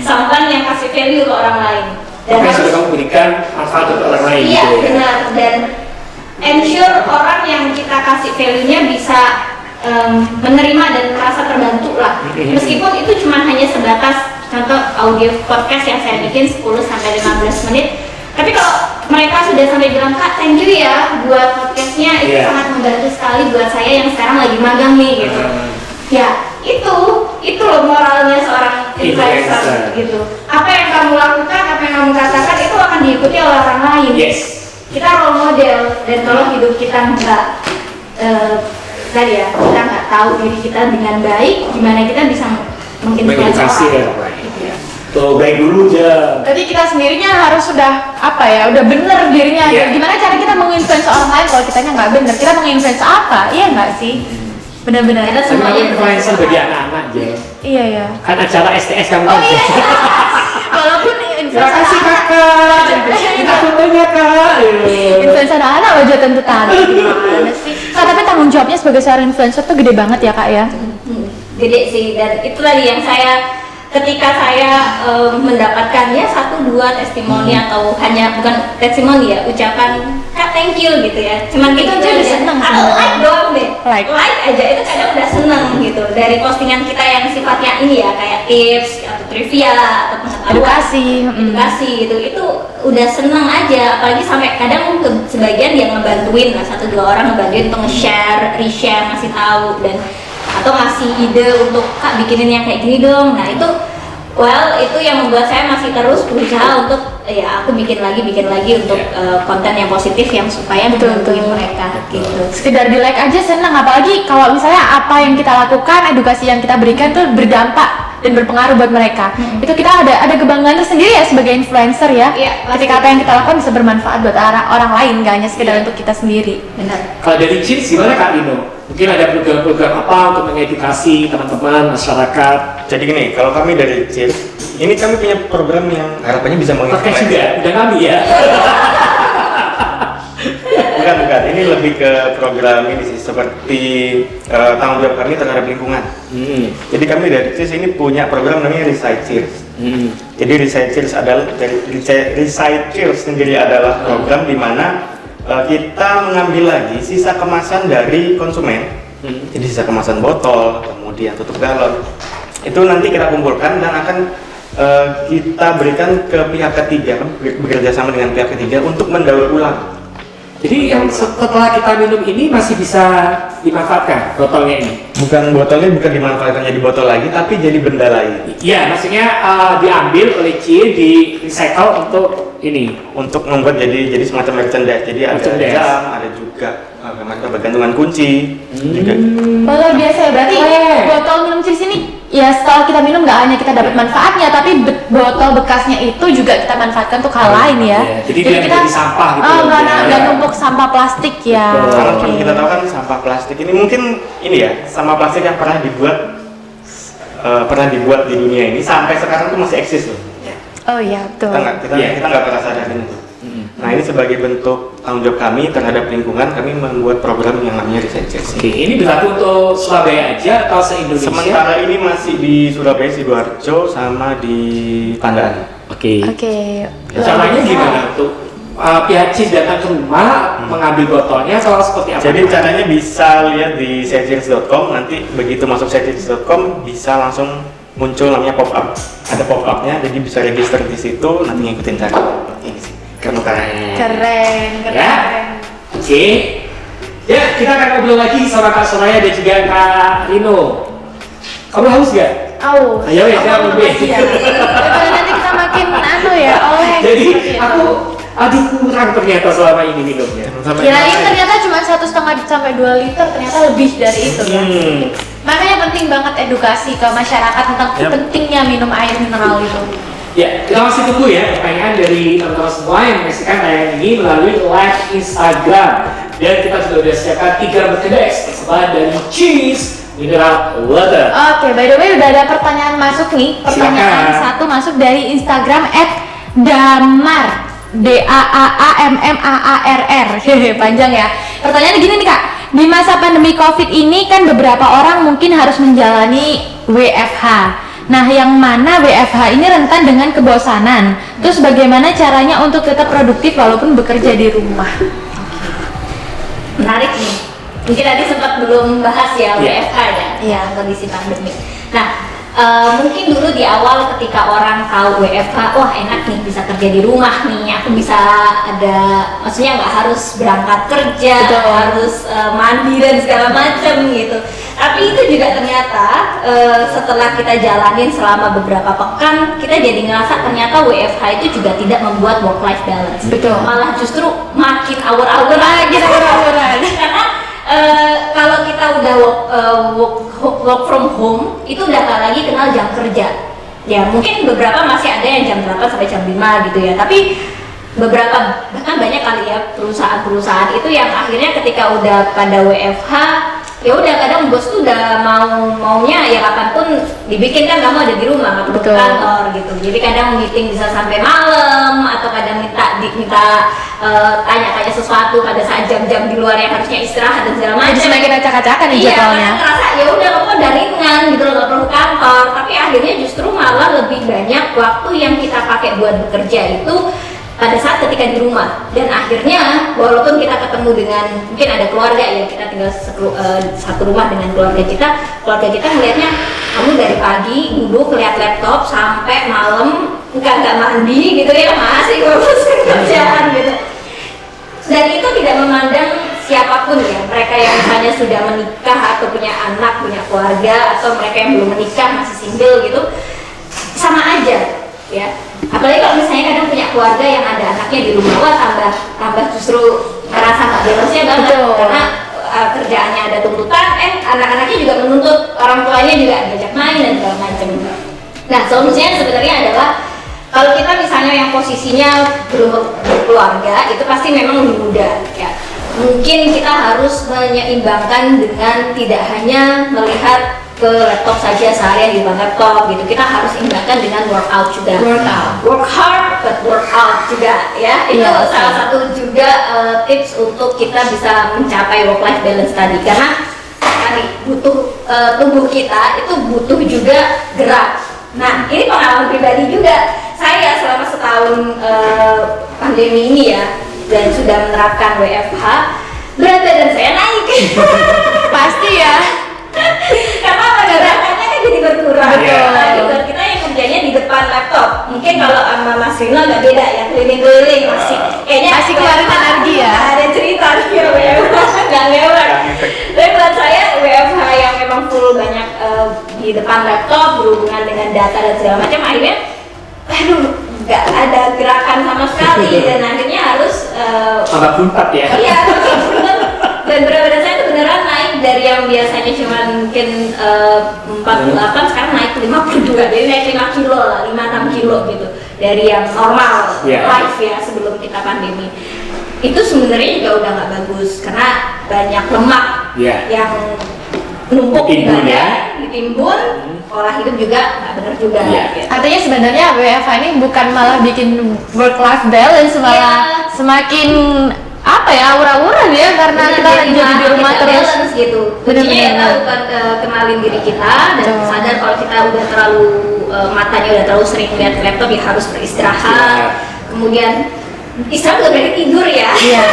someone yang kasih value ke orang lain dan Makanya sudah kamu berikan manfaat untuk orang lain. iya gitu ya? benar, dan ensure orang yang kita kasih value-nya bisa menerima dan merasa terbantu lah, meskipun itu cuma hanya sebatas contoh audio podcast yang saya bikin 10-15 menit. Tapi kalau mereka sudah sampai bilang, Kak, thank you ya buat podcastnya, itu sangat membantu sekali buat saya yang sekarang lagi magang nih gitu. Ya itu loh moralnya seorang influencer gitu. Apa yang kamu lakukan, apa yang kamu katakan itu akan diikuti oleh orang lain. Kita role model, dan kalau hidup kita nggak kita nggak tahu diri kita dengan baik, gimana kita bisa menginfluence orang lain. Tuh, baik dulu aja. Berarti kita sendirinya harus sudah udah bener dirinya. Gimana cara kita menginfluence orang lain kalau kitanya nggak bener? Kita menginfluence apa? Iya nggak sih? Benar-benar. Kita Semuanya semuanya influencer bagi anak-anak aja. Iya. Kan acara STS kamu Oh kan? iya. Walaupun Terima influencer kasih anak, kakak. Kita fotonya kak. influencer anak wajah tentu tadi. Gimana sih? Kak, tapi tanggung jawabnya sebagai seorang influencer tuh gede banget ya kak ya? Gede sih, dan itu tadi yang saya ketika saya mendapatkannya 1-2 testimoni atau hanya bukan testimoni ya, ucapan Kak thank you gitu ya, cuman Itu gitu aja udah seneng atau sebenarnya. like doang deh, Like aja itu kadang udah seneng gitu dari postingan kita yang sifatnya ini ya kayak tips atau trivia atau pengetahuan, edukasi gitu, itu udah seneng aja. Apalagi sampai kadang sebagian yang ngebantuin, nah 1-2 orang ngebantuin untuk nge-share, reshare, ngasih tahu dan atau ngasih ide untuk Kak bikinin yang kayak gini dong. Nah itu itu yang membuat saya masih terus berusaha untuk ya aku bikin lagi untuk konten yang positif yang supaya membantuin mereka gitu. Sekedar di like aja senang, apalagi kalau misalnya apa yang kita lakukan, edukasi yang kita berikan tuh berdampak dan berpengaruh buat mereka. Itu kita ada kebanggaan tersendiri ya sebagai influencer ya. Ketika apa yang kita lakukan bisa bermanfaat buat orang lain, gak hanya sekedar untuk kita sendiri. Benar. Kalau dari Cheers gimana Kak Lino? Mungkin ada program-program apa untuk mengedukasi teman-teman masyarakat? Jadi gini, kalau kami dari Cheers, ini kami punya program yang harapannya bisa Podcast menginspirasi. juga, udah kami ya. Bukan, ini lebih ke program ini sih, seperti tanggung jawab kami terhadap lingkungan. Jadi kami dari Cheers ini punya program namanya Recycle. Jadi Recycle adalah Recycle sendiri adalah program di mana kita mengambil lagi sisa kemasan dari konsumen. Jadi sisa kemasan botol, kemudian tutup galon, itu nanti kita kumpulkan dan akan kita berikan ke pihak ketiga, bekerja sama dengan pihak ketiga untuk mendaur ulang. Jadi yang setelah kita minum ini masih bisa dimanfaatkan botolnya ini? Botolnya bukan dimanfaatkan jadi botol lagi, tapi jadi benda lain. Iya, maksudnya diambil oleh Cie, di recycle untuk ini, untuk membuat jadi semacam merchandise. Jadi ada jam, ada juga gantungan kunci. Juga. Luar biasa ya, berarti botol minum Cheers ini ya setelah kita minum nggak hanya kita dapat manfaatnya, tapi botol bekasnya itu juga kita manfaatkan untuk hal lain ya. Jadi dia menjadi sampah gitu. Nggak numpuk sampah plastik ya. Karena kita tahu kan sampah plastik ini mungkin ini ya, sampah plastik yang pernah dibuat di dunia ini sampai sekarang tuh masih eksis loh. Oh iya betul. Kita nggak pernah sadarin itu. Nah ini sebagai bentuk tanggung jawab kami terhadap lingkungan, kami membuat program yang namanya Recycle. Oke, ini berlaku untuk Surabaya aja atau se-Indonesia? Sementara ini masih di Surabaya, Sidoarjo, sama di Pandaan. Oke. Caranya gimana untuk pihak Cheers datang ke rumah mengambil botolnya atau seperti apa? Jadi caranya bisa lihat di searchers.com, nanti begitu masuk searchers.com bisa langsung muncul namanya pop-up. Ada pop-upnya, jadi bisa register di situ, nanti ngikutin cara ini sih. Keren. Ya. Oke. Ya, kita akan ngobrol lagi sama Kak Soraya dan juga Kak Rino. Kamu haus gak? Aus. Ayo ya, jangan lebih. Daripada nanti kita makin oleh. Jadi aduh kurang ternyata selama ini minumnya. Kirain ternyata cuma 1,5 sampai 2 liter, ternyata lebih dari itu ya. Makanya penting banget edukasi ke masyarakat tentang pentingnya minum air mineral itu. Ya, kita masih tunggu ya pertanyaan dari teman-teman semua yang menyaksikan tayangan ini melalui live Instagram. Dan kita sudah siapkan 3 merchandise tersebar dari Cheers Mineral Water. Oke, by the way udah ada pertanyaan masuk nih. Pertanyaan satu masuk dari Instagram @damar DAAAMMAARR. Hehe, panjang ya. Pertanyaannya gini nih Kak. Di masa pandemi Covid ini kan beberapa orang mungkin harus menjalani WFH. Nah, yang mana WFH ini rentan dengan kebosanan. Terus bagaimana caranya untuk tetap produktif walaupun bekerja di rumah? Menarik nih. Mungkin tadi sempat belum bahas ya WFH ya, kondisi pandemi. Nah, mungkin dulu di awal ketika orang tahu WFH, wah enak nih bisa kerja di rumah nih, aku bisa maksudnya nggak harus berangkat kerja, harus mandi dan segala macam gitu. Tapi itu juga ternyata setelah kita jalanin selama beberapa pekan, kita jadi ngerasa ternyata WFH itu juga tidak membuat work life balance. Betul. Malah justru makin awur-awur lagi. Karena kalau kita udah work from home itu udah gak lagi kenal jam kerja. Ya mungkin beberapa masih ada yang jam 8 sampai jam 5 gitu ya, tapi beberapa bahkan banyak kali ya perusahaan-perusahaan itu yang akhirnya ketika udah pada WFH ya udah kadang bos tuh udah maunya ya kapanpun dibikin, kan kamu ada di rumah nggak perlu ke kantor gitu. Jadi kadang meeting bisa sampai malam atau kadang minta tanya-tanya sesuatu pada saat jam-jam di luar yang harusnya istirahat dan segala macam. Jadi semakin acak-acakan nih jadwalnya. Iya, ngerasa ya udah kamu udah ringan gitu loh, nggak perlu kantor. Tapi akhirnya justru malah lebih banyak waktu yang kita pakai buat bekerja itu pada saat ketika di rumah. Dan akhirnya walaupun kita ketemu dengan mungkin ada keluarga ya, kita tinggal satu rumah dengan keluarga kita melihatnya kamu dari pagi duduk lihat laptop sampai malam nggak mandi gitu ya, masih ngurus kerjaan gitu. Dan itu tidak memandang siapapun ya, mereka yang misalnya sudah menikah atau punya anak, punya keluarga, atau mereka yang belum menikah masih single gitu, sama aja ya. Apalagi kalau misalnya kadang punya keluarga yang ada anaknya di rumah, wah tambah justru merasa nggak balance-nya banget. Betul. Karena kerjaannya ada tuntutan, anak-anaknya juga menuntut orang tuanya juga diajak main dan segala macam. Nah, solusinya sebenarnya adalah kalau kita misalnya yang posisinya belum berkeluarga, itu pasti memang lebih mudah ya. Mungkin kita harus menyeimbangkan dengan tidak hanya melihat ke laptop saja seharian di depan laptop gitu. Kita harus imbangkan dengan workout juga. Work hard but workout juga ya. Itu salah satu juga tips untuk kita bisa mencapai work life balance tadi, karena tadi butuh tubuh kita itu butuh juga gerak. Nah, ini pengalaman pribadi juga. Saya selama setahun pandemi ini ya, dan sudah menerapkan WFH, berat badan saya naik. Pasti ya. Karena gerakannya kan jadi berkurang. Betul. Nah, gitu. Kita yang kerjanya di depan laptop. Mungkin kalau sama Mas Rino nggak beda ya, keliling-keliling Masih keluarin energi ya. Ada cerita dia WFH nggak lewat. Tapi buat saya WFH yang memang full banyak di depan laptop berhubungan dengan data dan segala macam, akhirnya nggak ada gerakan sama sekali dan akhirnya harus Tambah buntat ya. iya, dan berat badan saya itu beneran naik dari yang biasanya cuma mungkin 48 sekarang naik ke 52, jadi naik 5 kilo lah, 5-6 kilo gitu dari yang normal life ya sebelum kita pandemi. Itu sebenarnya juga udah nggak bagus karena banyak lemak yang numpuk di badan, ditimbun, pola hidup juga nggak benar juga. Gitu. Artinya sebenarnya WFH ini bukan malah bikin work life balance, malah semakin apa ya, aura-aura ya, karena kita jadi di rumah terus balance gitu. Kuncinya ya kita bukan kenalin diri kita dan sadar kalau kita udah terlalu matanya udah terlalu sering lihat laptop, ya harus beristirahat. Kemudian istirahat udah berarti tidur ya. Iya.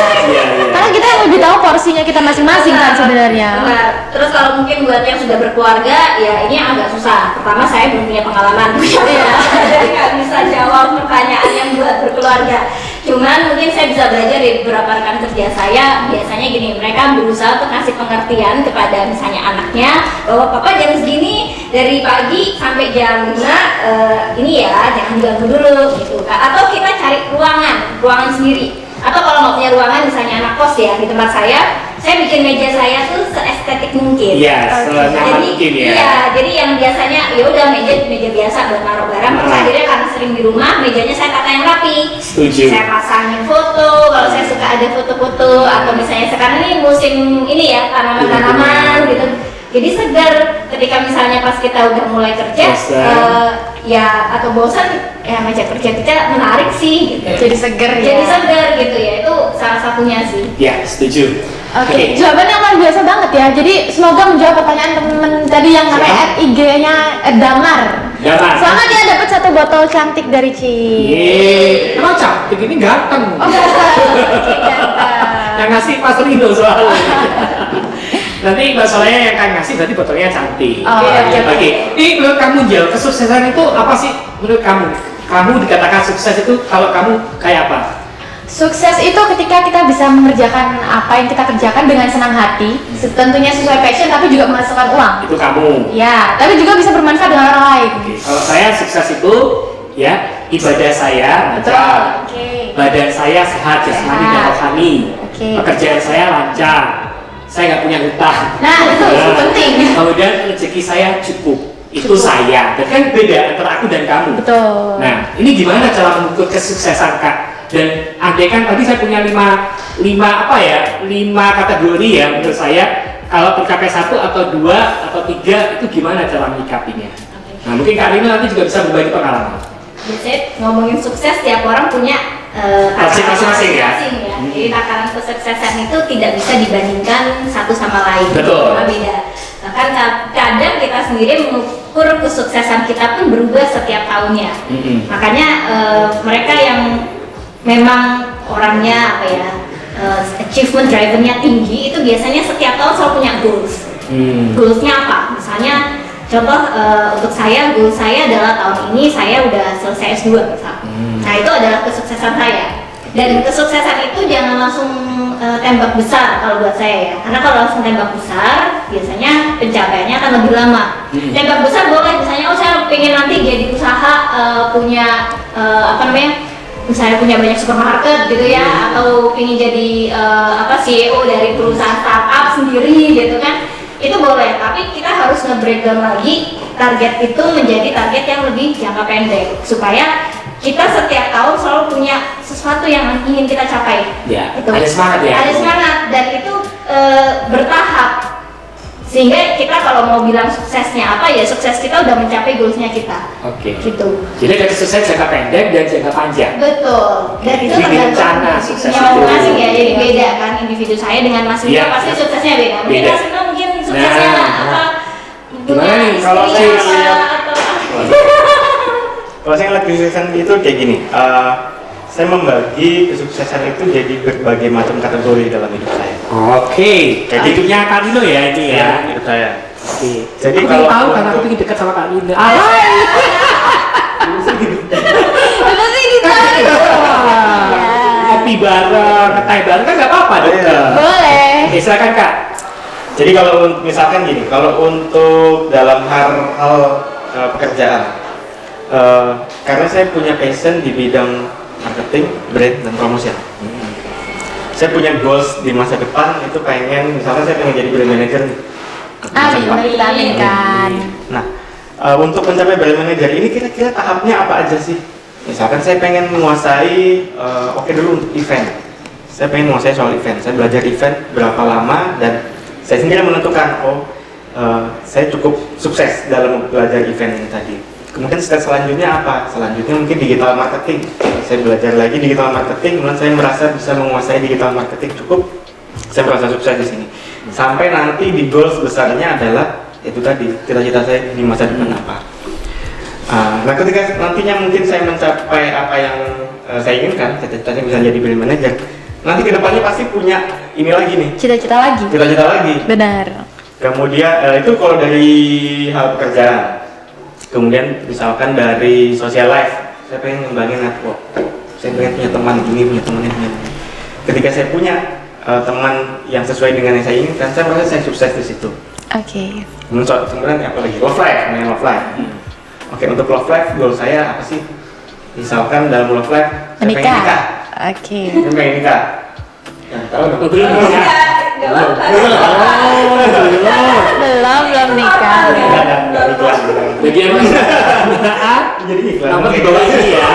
Karena kita yang lebih tahu porsinya kita masing-masing kan sebenarnya. Benar. Terus kalau mungkin buat yang sudah berkeluarga, ya ini agak susah. Pertama saya belum punya pengalaman, jadi nggak bisa jawab pertanyaan yang buat berkeluarga. Cuman mungkin saya bisa belajar dari beberapa rekan kerja saya. Biasanya gini, mereka berusaha untuk kasih pengertian kepada misalnya anaknya bahwa papa jam segini dari pagi sampai jam 5 ini ya jangan diganggu dulu gitu. Atau kita cari ruangan sendiri. Atau kalau nggak punya ruangan misalnya anak kos ya, di tempat saya bikin meja saya tuh seestetik mungkin. Iya, senyaman mungkin ya. Iya, jadi yang biasanya ya udah meja biasa buat naruh barang. Terus akhirnya karena sering di rumah, mejanya saya tata yang rapi. Setuju. Saya pasangin foto, kalau saya suka ada foto-foto, atau misalnya sekarang ini musim ini ya tanaman-tanaman gitu. Jadi segar ketika misalnya pas kita udah mulai kerja, ya atau bosan, ya meja kerja kita menarik sih gitu. Jadi seger ya. Jadi segar gitu ya, itu salah satunya sih. Ya, setuju. Oke, jawabannya luar biasa banget ya. Jadi semoga menjawab pertanyaan teman-teman tadi yang namanya IG-nya Damar. Selamat ya, dapat 1 botol cantik dari Ci. Yeay, emang cantik ini ganteng. Oh, ganteng. Yang ngasih Mas Rino soalnya. Nanti masalahnya yang akan ngasih berarti botolnya cantik. Oke. Ini menurut kamu Jel, kesuksesan itu apa sih menurut kamu? Kamu dikatakan sukses itu kalau kamu kayak apa? Sukses itu ketika kita bisa mengerjakan apa yang kita kerjakan dengan senang hati, tentunya sesuai passion tapi juga menghasilkan uang. Itu kamu. Ya, tapi juga bisa bermanfaat dengan orang lain. Kalau saya sukses itu ya ibadah saya lancar, badan saya sehat jasmani dan rohani, pekerjaan saya lancar, saya nggak punya hutang. Nah, itu penting. Kemudian rezeki saya cukup. Itu saya. Dan kan beda antara aku dan kamu. Betul. Nah, ini gimana cara mengukur kesuksesan Kak? Dan andai kan tadi saya punya 5 kategori ya menurut saya, kalau tercapai 1 atau 2 atau 3 itu gimana cara menyikapinya? Nah, mungkin Kak Rina nanti juga bisa berbagi pengalaman. Biasanya ngomongin sukses, tiap orang punya takaran masing-masing ya. Jadi takaran kesuksesan itu tidak bisa dibandingkan satu sama lain. Betul. Sama beda. Bahkan kadang kita sendiri mengukur kesuksesan kita pun berubah setiap tahunnya. Makanya mereka yang memang orangnya apa ya, achievement driven-nya tinggi, itu biasanya setiap tahun selalu punya goals. Goals-nya apa? Misalnya contoh untuk saya, goal saya adalah tahun ini saya udah selesai S2 misal. Nah itu adalah kesuksesan saya. Dan kesuksesan itu jangan langsung tembak besar kalau buat saya ya. Karena kalau langsung tembak besar, biasanya pencapaiannya akan lebih lama. Tembak besar boleh, misalnya saya pengen nanti jadi usaha punya misalnya punya banyak supermarket gitu ya, atau ingin jadi CEO dari perusahaan startup sendiri gitu kan, itu boleh. Tapi kita harus nge-breakdown lagi target itu menjadi target yang lebih jangka pendek, supaya kita setiap tahun selalu punya sesuatu yang ingin kita capai. Ya, Itu. ada semangat ya. Ada semangat, dan itu bertahap. Sehingga kita kalau mau bilang suksesnya apa, ya sukses kita udah mencapai goalsnya kita. Oke. Gitu. Jadi ada sukses jangka pendek dan jangka panjang. Betul. Dan itu Jadi rencana tergantung sukses individunya itu. masing-masing ya. Jadi beda kan individu saya dengan Mas Rino, Iya. pasti suksesnya beda. Mungkin Beda. Mas Rino mungkin suksesnya Nah. punya Gimana nih, istri kalau saya apa, lihat- atau Kalau saya ngeliat kesuksesan itu kayak gini, saya membagi kesuksesan itu jadi berbagai macam kategori dalam hidup saya. Oke. Jadi hidupnya Kak Nino ya ini ya. Hidup saya. Oke. Jadi Aku kalau tahu karena aku pengen dekat sama Kak Nino. Apa sih ditarik? Kopi bareng, ngeteh bareng kan nggak apa-apa dong. Iya. Boleh. Oke, silakan Kak. Jadi kalau misalkan gini, kalau untuk dalam hal pekerjaan, karena saya punya passion di bidang marketing, brand, dan promotion. Saya punya goals di masa depan itu pengen, misalnya saya pengen jadi brand manager nih. Di masa Amin, depan. mari kita aminkan. Nah, untuk mencapai brand manager ini kira-kira tahapnya apa aja sih? Misalkan saya pengen menguasai, oke dulu untuk event. Saya pengen menguasai soal event. Saya belajar event berapa lama dan saya sendiri menentukan, saya cukup sukses dalam belajar event ini tadi. Kemudian step selanjutnya apa? Selanjutnya mungkin digital marketing. Saya belajar lagi digital marketing, kemudian saya merasa bisa menguasai digital marketing cukup. Saya merasa sukses di sini. Sampai nanti di goals besarnya adalah itu tadi, cita-cita saya di masa depan apa. Nah, ketika nantinya mungkin saya mencapai apa yang saya inginkan, cita-citanya bisa jadi brand manager. Nanti kedepannya pasti punya ini lagi nih, Cita-cita lagi. cita-cita lagi. Benar. Kemudian itu kalau dari hal pekerjaan. Kemudian misalkan dari social life, saya pengen ngembangin network. Saya pengen punya teman ini, punya teman ini. Ketika saya punya teman yang sesuai dengan yang saya inginkan, saya merasa saya sukses di situ. Oke. Kemudian apa lagi? Love life, namanya love life. Oke, untuk love life goal saya apa sih? Misalkan dalam love life, saya pengen Menikah. nikah. Oke. Saya pengen nikah. Nah, tahu dong. Belum ya? Nggak apa-apa. Belum nikah. Nggak iklan. Bagi yang masih Jadi iklan. nomor di bawah ini ya.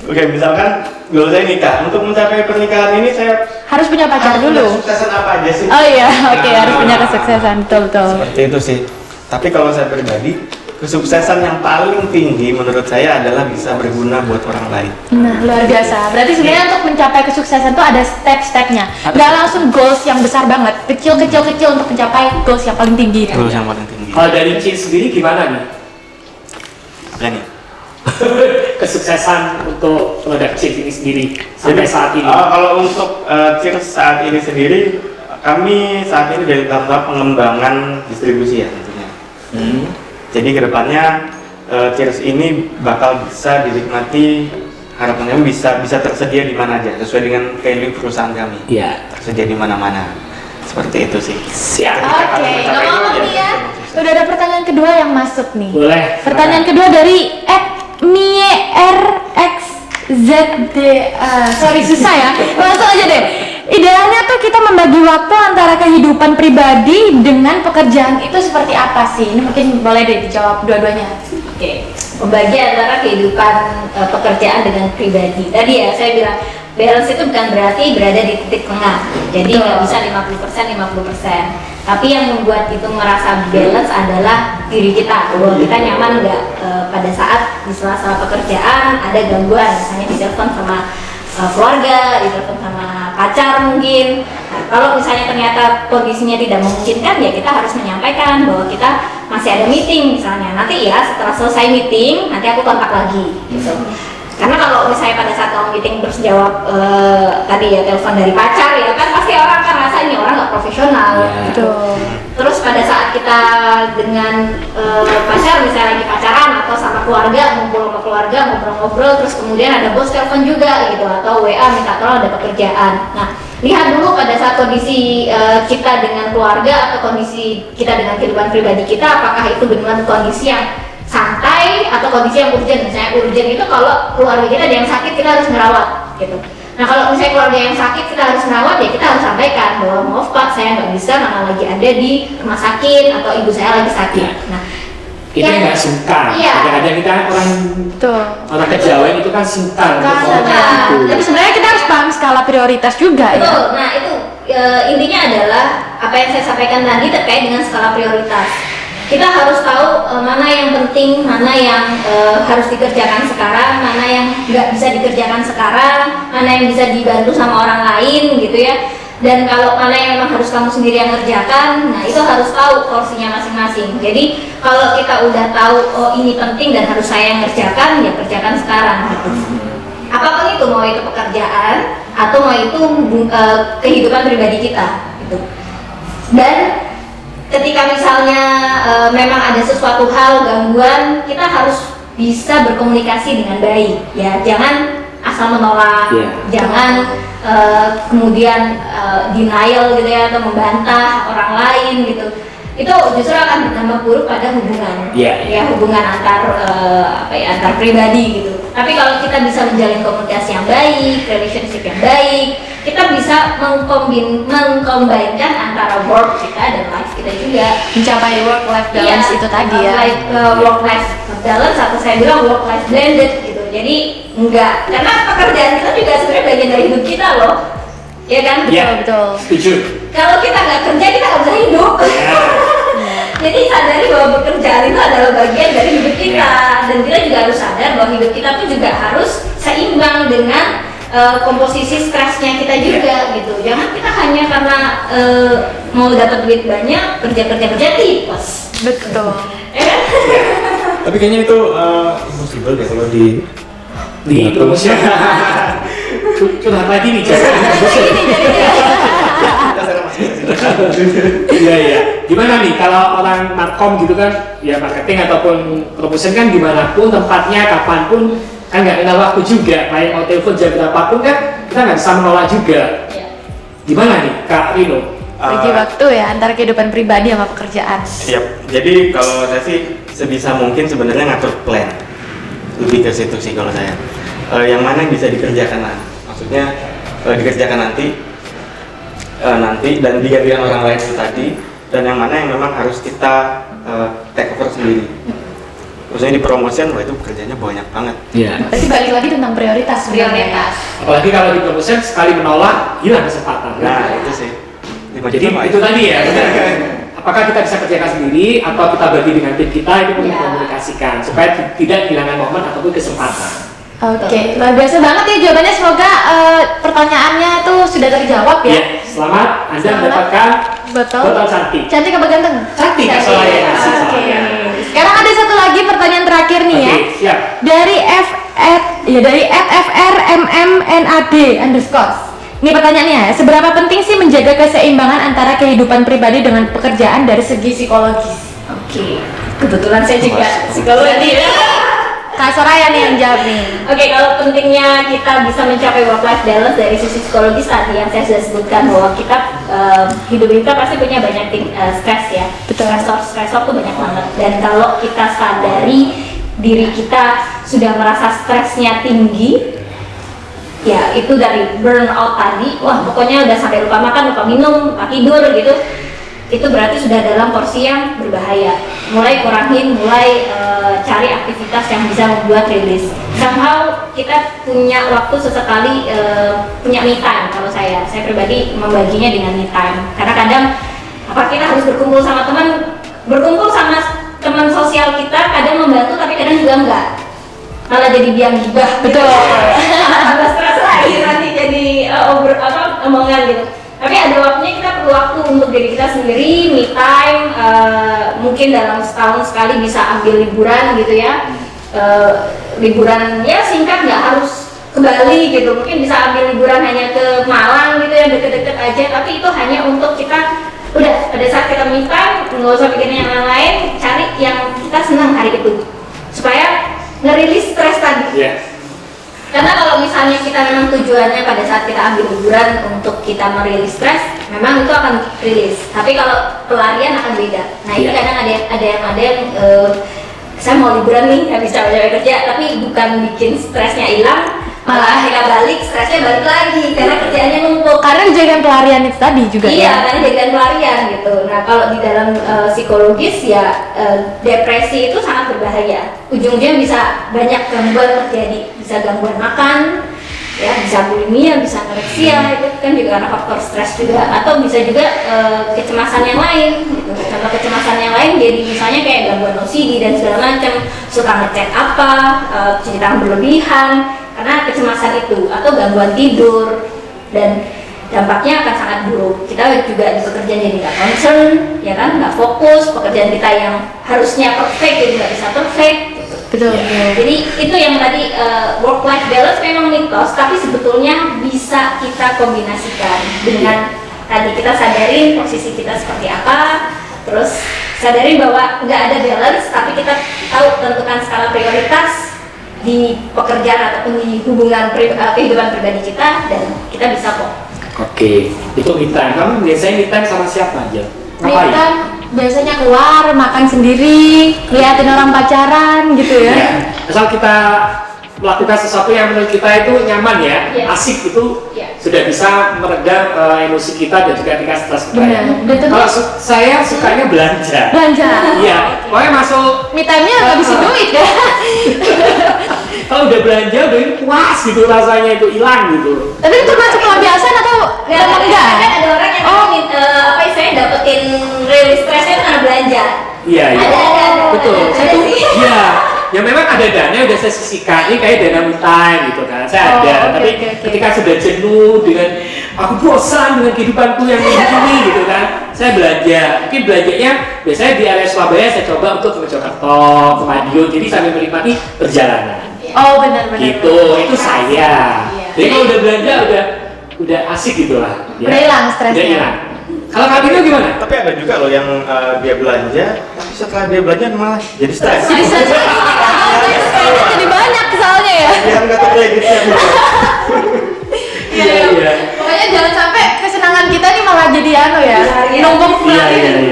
Oke, misalkan goal saya nikah. Untuk mencapai pernikahan ini saya Harus punya pacar harus punya dulu. kesuksesan apa aja sih? Oh iya, oke, Nah, harus punya kesuksesan, betul. Seperti itu sih. Tapi kalau saya pribadi, kesuksesan yang paling tinggi menurut saya adalah bisa berguna buat orang lain. Nah, luar biasa. Berarti sebenarnya untuk mencapai kesuksesan itu ada step-stepnya. Nggak langsung goals yang besar banget. Kecil-kecil untuk mencapai goals yang paling tinggi itu. Goal yang paling tinggi. Kalau dari Cin sendiri gimana nih? Apa nih? Kesuksesan untuk produk Cin ini sendiri sampai saat ini. Kalau untuk Cheers saat ini sendiri, kami saat ini dari tahap pengembangan distribusi ya tentunya. Jadi kedepannya Cheers ini bakal bisa dinikmati, harapannya bisa tersedia di mana aja sesuai dengan value perusahaan kami. Iya. Tersedia di mana-mana. Seperti itu sih. Siap. Oke, ngomong-ngomong nih ya, udah ada pertanyaan kedua yang masuk nih. Boleh. Pertanyaan kedua dari @mierxzd. Sorry susah ya. Langsung aja deh. Idealnya tuh kita membagi waktu antara kehidupan pribadi dengan pekerjaan itu seperti apa sih? Ini mungkin boleh deh dijawab dua-duanya. Oke, membagi antara kehidupan pekerjaan dengan pribadi. Tadi ya saya bilang balance itu bukan berarti berada di titik tengah. Jadi nggak bisa 50% 50%. Tapi yang membuat itu merasa balance adalah diri kita. Bahwa kita nyaman nggak pada saat di sela-sela pekerjaan ada gangguan, misalnya ditelepon sama keluarga, ditelepon sama pacar mungkin. Nah, kalau misalnya ternyata kondisinya tidak memungkinkan, ya kita harus menyampaikan bahwa kita masih ada meeting misalnya. Nanti ya setelah selesai meeting, nanti aku kontak lagi gitu. Karena kalau misalnya pada saat kamu meeting terus jawab tadi ya telepon dari pacar ya kan pasti orang kan rasa ini orang nggak profesional. Betul. Terus pada saat kita dengan pacar misalnya lagi pacaran atau sama keluarga ngumpul sama keluarga ngobrol-ngobrol terus kemudian ada bos telepon juga gitu atau WA minta tolong ada pekerjaan. Nah lihat dulu pada saat kondisi kita dengan keluarga atau kondisi kita dengan kehidupan pribadi kita apakah itu benar kondisi yang santai atau kondisi yang urgent. Misalnya urgent itu kalau keluarga kita ada yang sakit kita harus merawat gitu. Nah kalau misalnya keluarga yang sakit kita harus merawat ya kita harus sampaikan bahwa maaf pak saya nggak bisa karena lagi ada di rumah sakit atau ibu saya lagi sakit. Nah kita nggak suka. Iya. Kadang-kadang kita Betul. orang kejawen itu kan sungkan untuk ngomong gitu. Tapi sebenarnya kita harus paham skala prioritas juga ya. betul. Nah itu intinya adalah apa yang saya sampaikan tadi terkait dengan skala prioritas. Kita harus tahu mana yang penting, mana yang harus dikerjakan sekarang, mana yang nggak bisa dikerjakan sekarang, mana yang bisa dibantu sama orang lain gitu ya. Dan kalau mana yang memang harus kamu sendiri yang kerjakan, nah itu harus tahu porsinya masing-masing. Jadi kalau kita udah tahu oh ini penting dan harus saya yang kerjakan, ya kerjakan sekarang gitu. Apapun itu, mau itu pekerjaan atau mau itu kehidupan pribadi kita gitu. Dan ketika misalnya memang ada sesuatu hal gangguan, kita harus bisa berkomunikasi dengan baik ya, jangan asal menolak, jangan kemudian denial gitu ya atau membantah orang lain gitu. Itu justru akan berdampak buruk pada hubungan, ya hubungan antar antar pribadi gitu. Tapi kalau kita bisa menjalin komunikasi yang baik, relationship yang baik, kita bisa mengkombinkan antara work kita dan life kita juga. Mencapai work life balance itu tadi ya. Work life balance atau saya bilang work life blended gitu. Jadi enggak, karena pekerjaan kita juga sebenarnya bagian dari hidup kita loh, ya kan? Betul. Setuju. Kalau kita nggak kerja kita nggak bisa hidup. Jadi sadari bahwa pekerjaan itu adalah bagian dari hidup kita dan kita juga harus sadar bahwa hidup kita tuh juga harus seimbang dengan komposisi stresnya kita juga gitu. Jangan kita hanya karena mau dapat duit banyak kerja tipes. Betul. Tapi kayaknya itu impossible deh kalau di promosi. Curhat lagi nih, Iya. Gimana nih kalau orang markom gitu kan, ya marketing ataupun promotion kan dimanapun tempatnya, kapanpun kan nggak kenal waktu juga. Kayak mau telepon jam berapapun kan kita nggak bisa menolak juga. Gimana nih Kak Rino? Bagi waktu ya antara kehidupan pribadi sama pekerjaan. Siap. Jadi kalau saya sih sebisa mungkin sebenarnya ngatur plan. Lebih ke situ sih kalau saya. Yang mana yang bisa dikerjakan maksudnya dikerjakan nanti dan digantikan orang lain itu tadi, dan yang mana yang memang harus kita take over sendiri. Maksudnya di promotion, wah itu pekerjaannya banyak banget. Iya. Berarti balik lagi tentang prioritas. Apalagi kalau di promotion sekali menolak hilang kesempatan. Nah itu sih. Jadi itu tadi ya. Apakah kita bisa kerjakan sendiri atau kita bagi dengan tim kita itu perlu dikomunikasikan supaya tidak kehilangan momen ataupun kesempatan. Oke, luar biasa banget ya jawabannya. Semoga pertanyaannya tuh sudah terjawab ya. Selamat Anda mendapatkan botol cantik. Cantik apa ganteng? Cantik Kak Soraya. Oke. Sekarang ada satu lagi pertanyaan terakhir nih ya. Siap. Dari dari @FRMMNAD_. Ini pertanyaannya ya, seberapa penting sih menjaga keseimbangan antara kehidupan pribadi dengan pekerjaan dari segi psikologis? Oke. Kebetulan saya juga psikologi ya. Kak Soraya nih yang jawab nih. Oke, kalau pentingnya kita bisa mencapai work life balance dari sisi psikologis tadi yang saya sudah sebutkan bahwa kita hidup kita pasti punya banyak stres ya. Betul. Stresor tuh banyak banget. Dan kalau kita sadari diri kita sudah merasa stresnya tinggi, ya itu dari burnout tadi, wah pokoknya udah sampai lupa makan, lupa minum, lupa tidur gitu. Itu berarti sudah dalam porsi yang berbahaya. Mulai kurangin, mulai cari aktivitas yang bisa membuat rilis. Somehow kita punya waktu sesekali punya me time. Kalau saya pribadi membaginya dengan me time. Karena kadang apa kita harus berkumpul sama teman sosial kita, kadang membantu tapi kadang juga enggak. Malah jadi biang gibah. Betul. Tambah stres lagi nanti jadi omongan gitu. Tapi ada waktunya kita perlu waktu untuk diri kita sendiri, me time, mungkin dalam setahun sekali bisa ambil liburan gitu ya, liburan ya singkat, nggak harus ke Bali gitu, mungkin bisa ambil liburan hanya ke Malang gitu yang deket-deket aja, tapi itu hanya untuk kita udah pada saat kita me time nggak usah pikirin yang lain, cari yang kita senang hari itu supaya ngerilis stres tadi. Karena kalau misalnya kita memang tujuannya pada saat kita ambil liburan untuk kita merilis stres, memang itu akan rilis. Tapi kalau pelarian akan beda. Nah ini kadang ada yang saya mau liburan nih, habis capek kerja, tapi bukan bikin stresnya hilang, malah ketika balik stresnya balik lagi karena kerjaannya numpuk. Karena dijadikan pelarian itu tadi juga. Iya, karena jadikan pelarian gitu. Nah kalau di dalam psikologis ya depresi itu sangat berbahaya. Ujung-ujungnya bisa banyak gangguan terjadi, bisa gangguan makan, ya bisa bulimia, bisa anoreksia, itu kan juga karena faktor stres juga, atau bisa juga kecemasan yang lain gitu. Contoh kecemasan yang lain jadi misalnya kayak gangguan OCD dan segala macam, suka ngecek apa, cuci tangan berlebihan karena kecemasan itu, atau gangguan tidur, dan dampaknya akan sangat buruk. Kita juga di pekerjaan jadi nggak concern, ya kan, nggak fokus, pekerjaan kita yang harusnya perfect jadi nggak bisa perfect. Betul. Jadi itu yang tadi work life balance memang mitos, tapi sebetulnya bisa kita kombinasikan dengan tadi kita sadarin posisi kita seperti apa, terus sadarin bahwa nggak ada balance, tapi kita tahu tentukan skala prioritas di pekerjaan ataupun di hubungan kehidupan pribadi kita, dan kita bisa kok. Oke, itu me time. Kamu biasanya me time sama siapa aja? Me Ngapain? time biasanya keluar, makan sendiri, liatin orang pacaran gitu ya. Ya, asal kita melakukan sesuatu yang menurut kita itu nyaman ya, asik itu sudah bisa meredam emosi kita dan juga tingkat stres kita. Benar. Betul. Kalau saya sukanya belanja. Belanja. Iya, pokoknya masuk. Me time-nya ngabisin duit ya. Kalau udah belanja udah ini puas gitu rasanya, itu hilang gitu. Tapi itu termasuk kebiasaan atau memang enggak? Kan ada orang yang apa istilahnya dapetin rilis stresnya karena belanja. Iya, iya. Ada. Betul. Saya tuh, sih. iya. Ya memang ada dana yang udah saya sisihkan, ini kayak dana me time gitu kan. Saya ada, tapi ketika sudah jenuh dengan aku bosan dengan kehidupanku yang begini gitu kan, saya belanja. Mungkin belanjanya biasanya di area Surabaya saya coba untuk ke Mojokerto, ke Madiun, jadi sambil menikmati perjalanan. Oh benar-benar. Gitu, itu saya. Jadi kalau udah belanja udah asik gitu lah. Udah hilang stresnya. Udah hilang. Kalau Kak Dino gimana? Tapi ada juga loh yang dia belanja, tapi setelah dia belanja malah jadi stres. Jadi stresnya jadi banyak soalnya ya. Biar nggak terjadi gitu ya. Iya. Pokoknya jangan sampai kesenangan kita nih malah jadi ya. Numpuk Iya.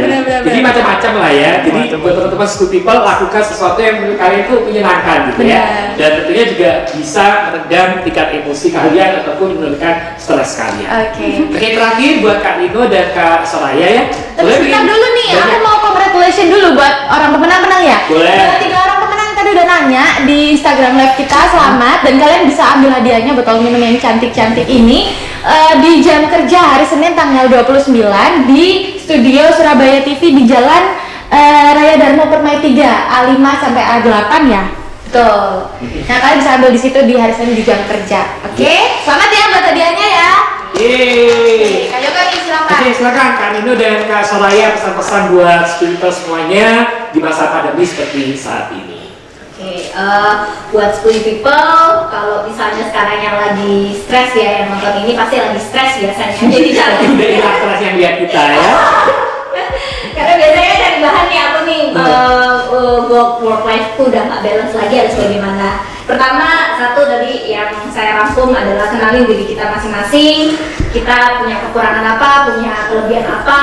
benar-benar. Jadi macam-macam lah ya. Jadi buat teman-teman school people, lakukan sesuatu yang menurut kalian itu menyenangkan gitu ya. Benar. Dan tentunya juga bisa meredam tingkat emosi kalian ataupun menurunkan stres kalian. Oke, terakhir buat Kak Dino dan Kak Soraya ya. Tapi sebentar dulu nih, aku mau congratulation dulu buat orang pemenang-pemenang ya. Boleh. Ada 3 orang pemenang yang tadi udah nanya di Instagram live kita, selamat, dan kalian bisa ambil hadiahnya botol minum yang cantik-cantik ini di jam kerja hari Senin tanggal 29 di studio Surabaya TV di Jalan Raya Darmo Permai 3 A5 sampai A8 ya. Betul. Nah kalian bisa ambil di situ di hari Senin di jam kerja. Oke, selamat ya buat hadiahnya ya. Yeay. Kak Yoga silakan. Oke, silakan Kak Nino dan Kak Soraya pesan-pesan buat student semuanya di masa pandemi seperti saat ini. Oke, buat school people, kalau misalnya sekarang yang lagi stres ya, yang nonton ini pasti lagi stres biasanya. Jadi jangan. Udah hilang stres yang lihat kita ya. Karena biasanya dari bahan nih aku nih work life udah nggak balance lagi, harus bagaimana? Pertama, satu dari yang saya rangkum adalah kenalin diri kita masing-masing. Kita punya kekurangan apa, punya kelebihan apa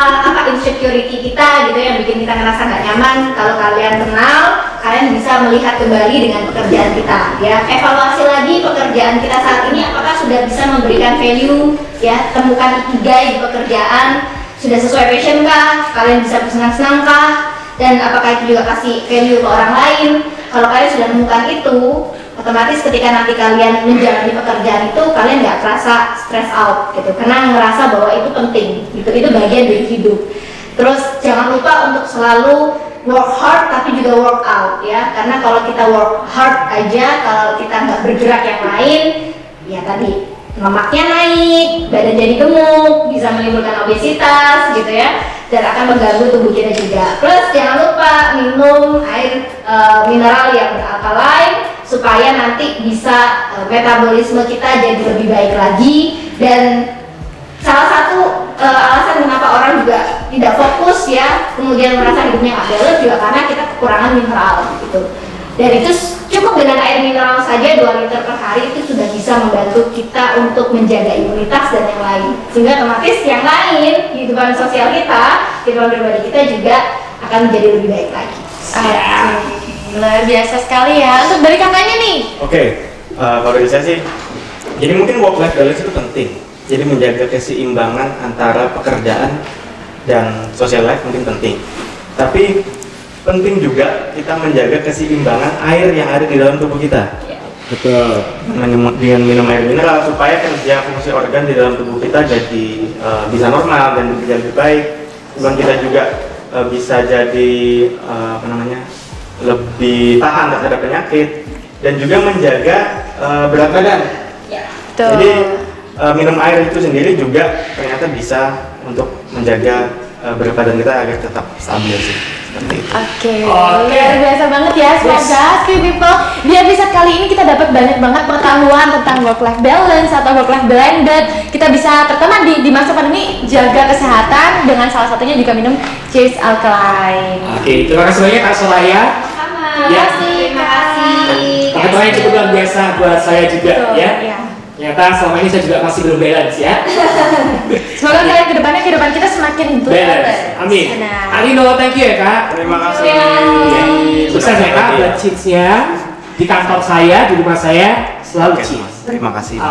insecurity kita gitu yang bikin kita ngerasa nggak nyaman. Kalau kalian kenal, kalian bisa melihat kembali dengan pekerjaan kita. Ya, evaluasi lagi pekerjaan kita saat ini, apakah sudah bisa memberikan value? Ya, temukan ikigai di pekerjaan. Sudah sesuai passion kah? Kalian bisa bersenang-senang kah? Dan apakah itu juga kasih value ke orang lain? Kalau kalian sudah menemukan itu, otomatis ketika nanti kalian menjalani pekerjaan itu, kalian nggak terasa stress out gitu, karena ngerasa bahwa itu penting gitu, itu bagian dari hidup. Terus jangan lupa untuk selalu work hard tapi juga work out ya, karena kalau kita work hard aja, kalau kita nggak bergerak yang lain, ya tadi lemaknya naik, badan jadi gemuk, bisa menimbulkan obesitas gitu ya, dan akan mengganggu tubuh kita juga. Plus jangan lupa minum air mineral yang beralkalain supaya nanti bisa metabolisme kita jadi lebih baik lagi. Dan salah satu alasan kenapa orang juga tidak fokus ya, kemudian merasa hidupnya nggak balance juga karena kita kekurangan mineral gitu. Dan itu cukup dengan air mineral saja 2 liter per hari itu sudah bisa membantu kita untuk menjaga imunitas dan yang lain. Sehingga otomatis yang lain, kehidupan sosial kita, kehidupan pribadi kita juga akan menjadi lebih baik lagi. Luar biasa sekali ya. Untuk dari kakaknya nih. Oke, kalau dari saya sih, jadi mungkin work life balance itu penting. Jadi menjaga keseimbangan antara pekerjaan dan social life mungkin penting. Tapi penting juga kita menjaga keseimbangan air yang ada di dalam tubuh kita. Betul. Dengan minum air mineral supaya kerja fungsi organ di dalam tubuh kita jadi bisa normal dan bekerja lebih baik. Dan kita juga bisa jadi lebih tahan terhadap penyakit dan juga menjaga berat badan. Tuh. Jadi minum air itu sendiri juga ternyata bisa untuk menjaga berat badan kita agar tetap stabil sih. Oke, luar biasa banget ya. Semoga Squid People di episode kali ini kita dapat banyak banget pengetahuan tentang work life balance atau work life blended. Kita bisa terutama di masa pandemi jaga kesehatan dengan salah satunya juga minum Cheers Alkaline. Oke, terima kasih banyak Kak Soraya. Terima kasih. Pengetahuan yang cukup luar biasa buat saya juga. Betul, Ya. ya. Ternyata selama ini saya juga masih belum balance ya. Semoga kalian kedepannya kehidupan kita semakin Balance. Amin. Nah. Arino, thank you ya Kak. Terima kasih. Ya. Sukses ya Kak buat cheese-nya di kantor saya, di rumah saya selalu Oke, cheese. terima kasih.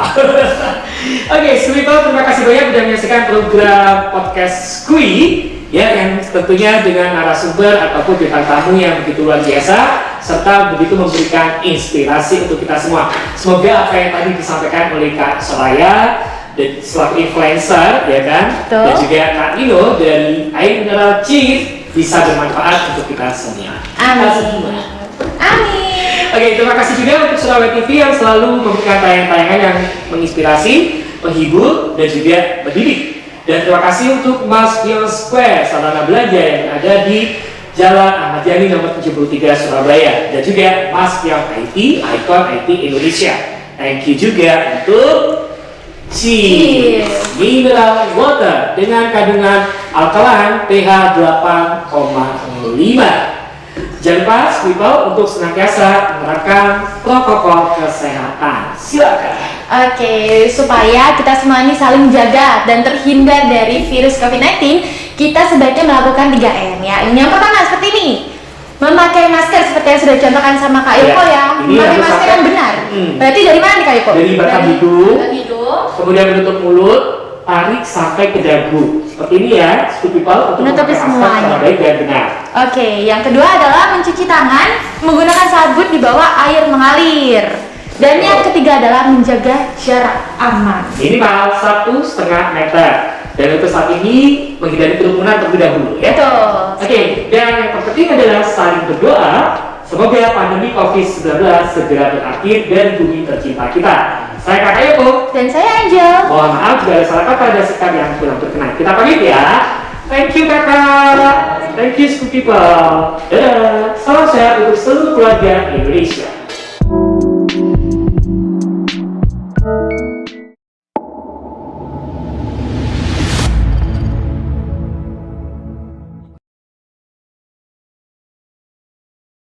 Oke, Squid, terima kasih banyak sudah menyaksikan program podcast Squid ya, yang tentunya dengan narasumber ataupun bintang tamu yang begitu luar biasa serta begitu memberikan inspirasi untuk kita semua. Semoga apa yang tadi disampaikan oleh Kak Soraya dan selaku influencer ya kan, Betul. dan juga Kak Nino dari Air Mineral Cheese bisa bermanfaat untuk kita semua. Amin. Amin. Oke, terima kasih juga untuk Surabaya TV yang selalu memberikan tayangan-tayangan yang menginspirasi, menghibur, dan juga mendidik. Dan terima kasih untuk Mas Pion Square, sarana belajar yang ada di Jalan Ahmad Yani nomor 73 Surabaya. Dan juga Mas Pion IT, Icon IT Indonesia. Thank you juga untuk Cheers Mineral Water dengan kandungan alkalan pH 8,5. Jangan lupa Squipple untuk senantiasa menerapkan protokol kesehatan. Silakan. Oke, supaya kita semua ini saling menjaga dan terhindar dari virus COVID-19, kita sebaiknya melakukan 3M ya. Yang pertama seperti ini, memakai masker seperti yang sudah dicontohkan sama Kak Yoko ya. Ini Memakai harus masker sampai- yang benar. Berarti dari mana nih Kak Yoko? Dari batang hidung, batang hidung. kemudian menutup mulut, tarik sampai ke dagu. Seperti ini ya, Squipple untuk Menutupi memakai masker semuanya. secara baik dan benar. Oke, yang kedua adalah mencuci tangan menggunakan sabun di bawah air mengalir. Dan yang ketiga adalah menjaga jarak aman. Minimal 1,5 meter. Dan untuk saat ini menghindari kerumunan terlebih dahulu ya. Betul. Oke, dan yang terpenting adalah saling berdoa semoga pandemi COVID-19 segera berakhir dan bumi tercinta kita. Saya Kakak Yoko. Dan saya Angel. Mohon maaf jika ada salah kata dan sikap yang kurang berkenan. Kita pamit ya. Thank you Kakak. Thank you Scoop People. Dadah. Salam sehat untuk seluruh keluarga Indonesia.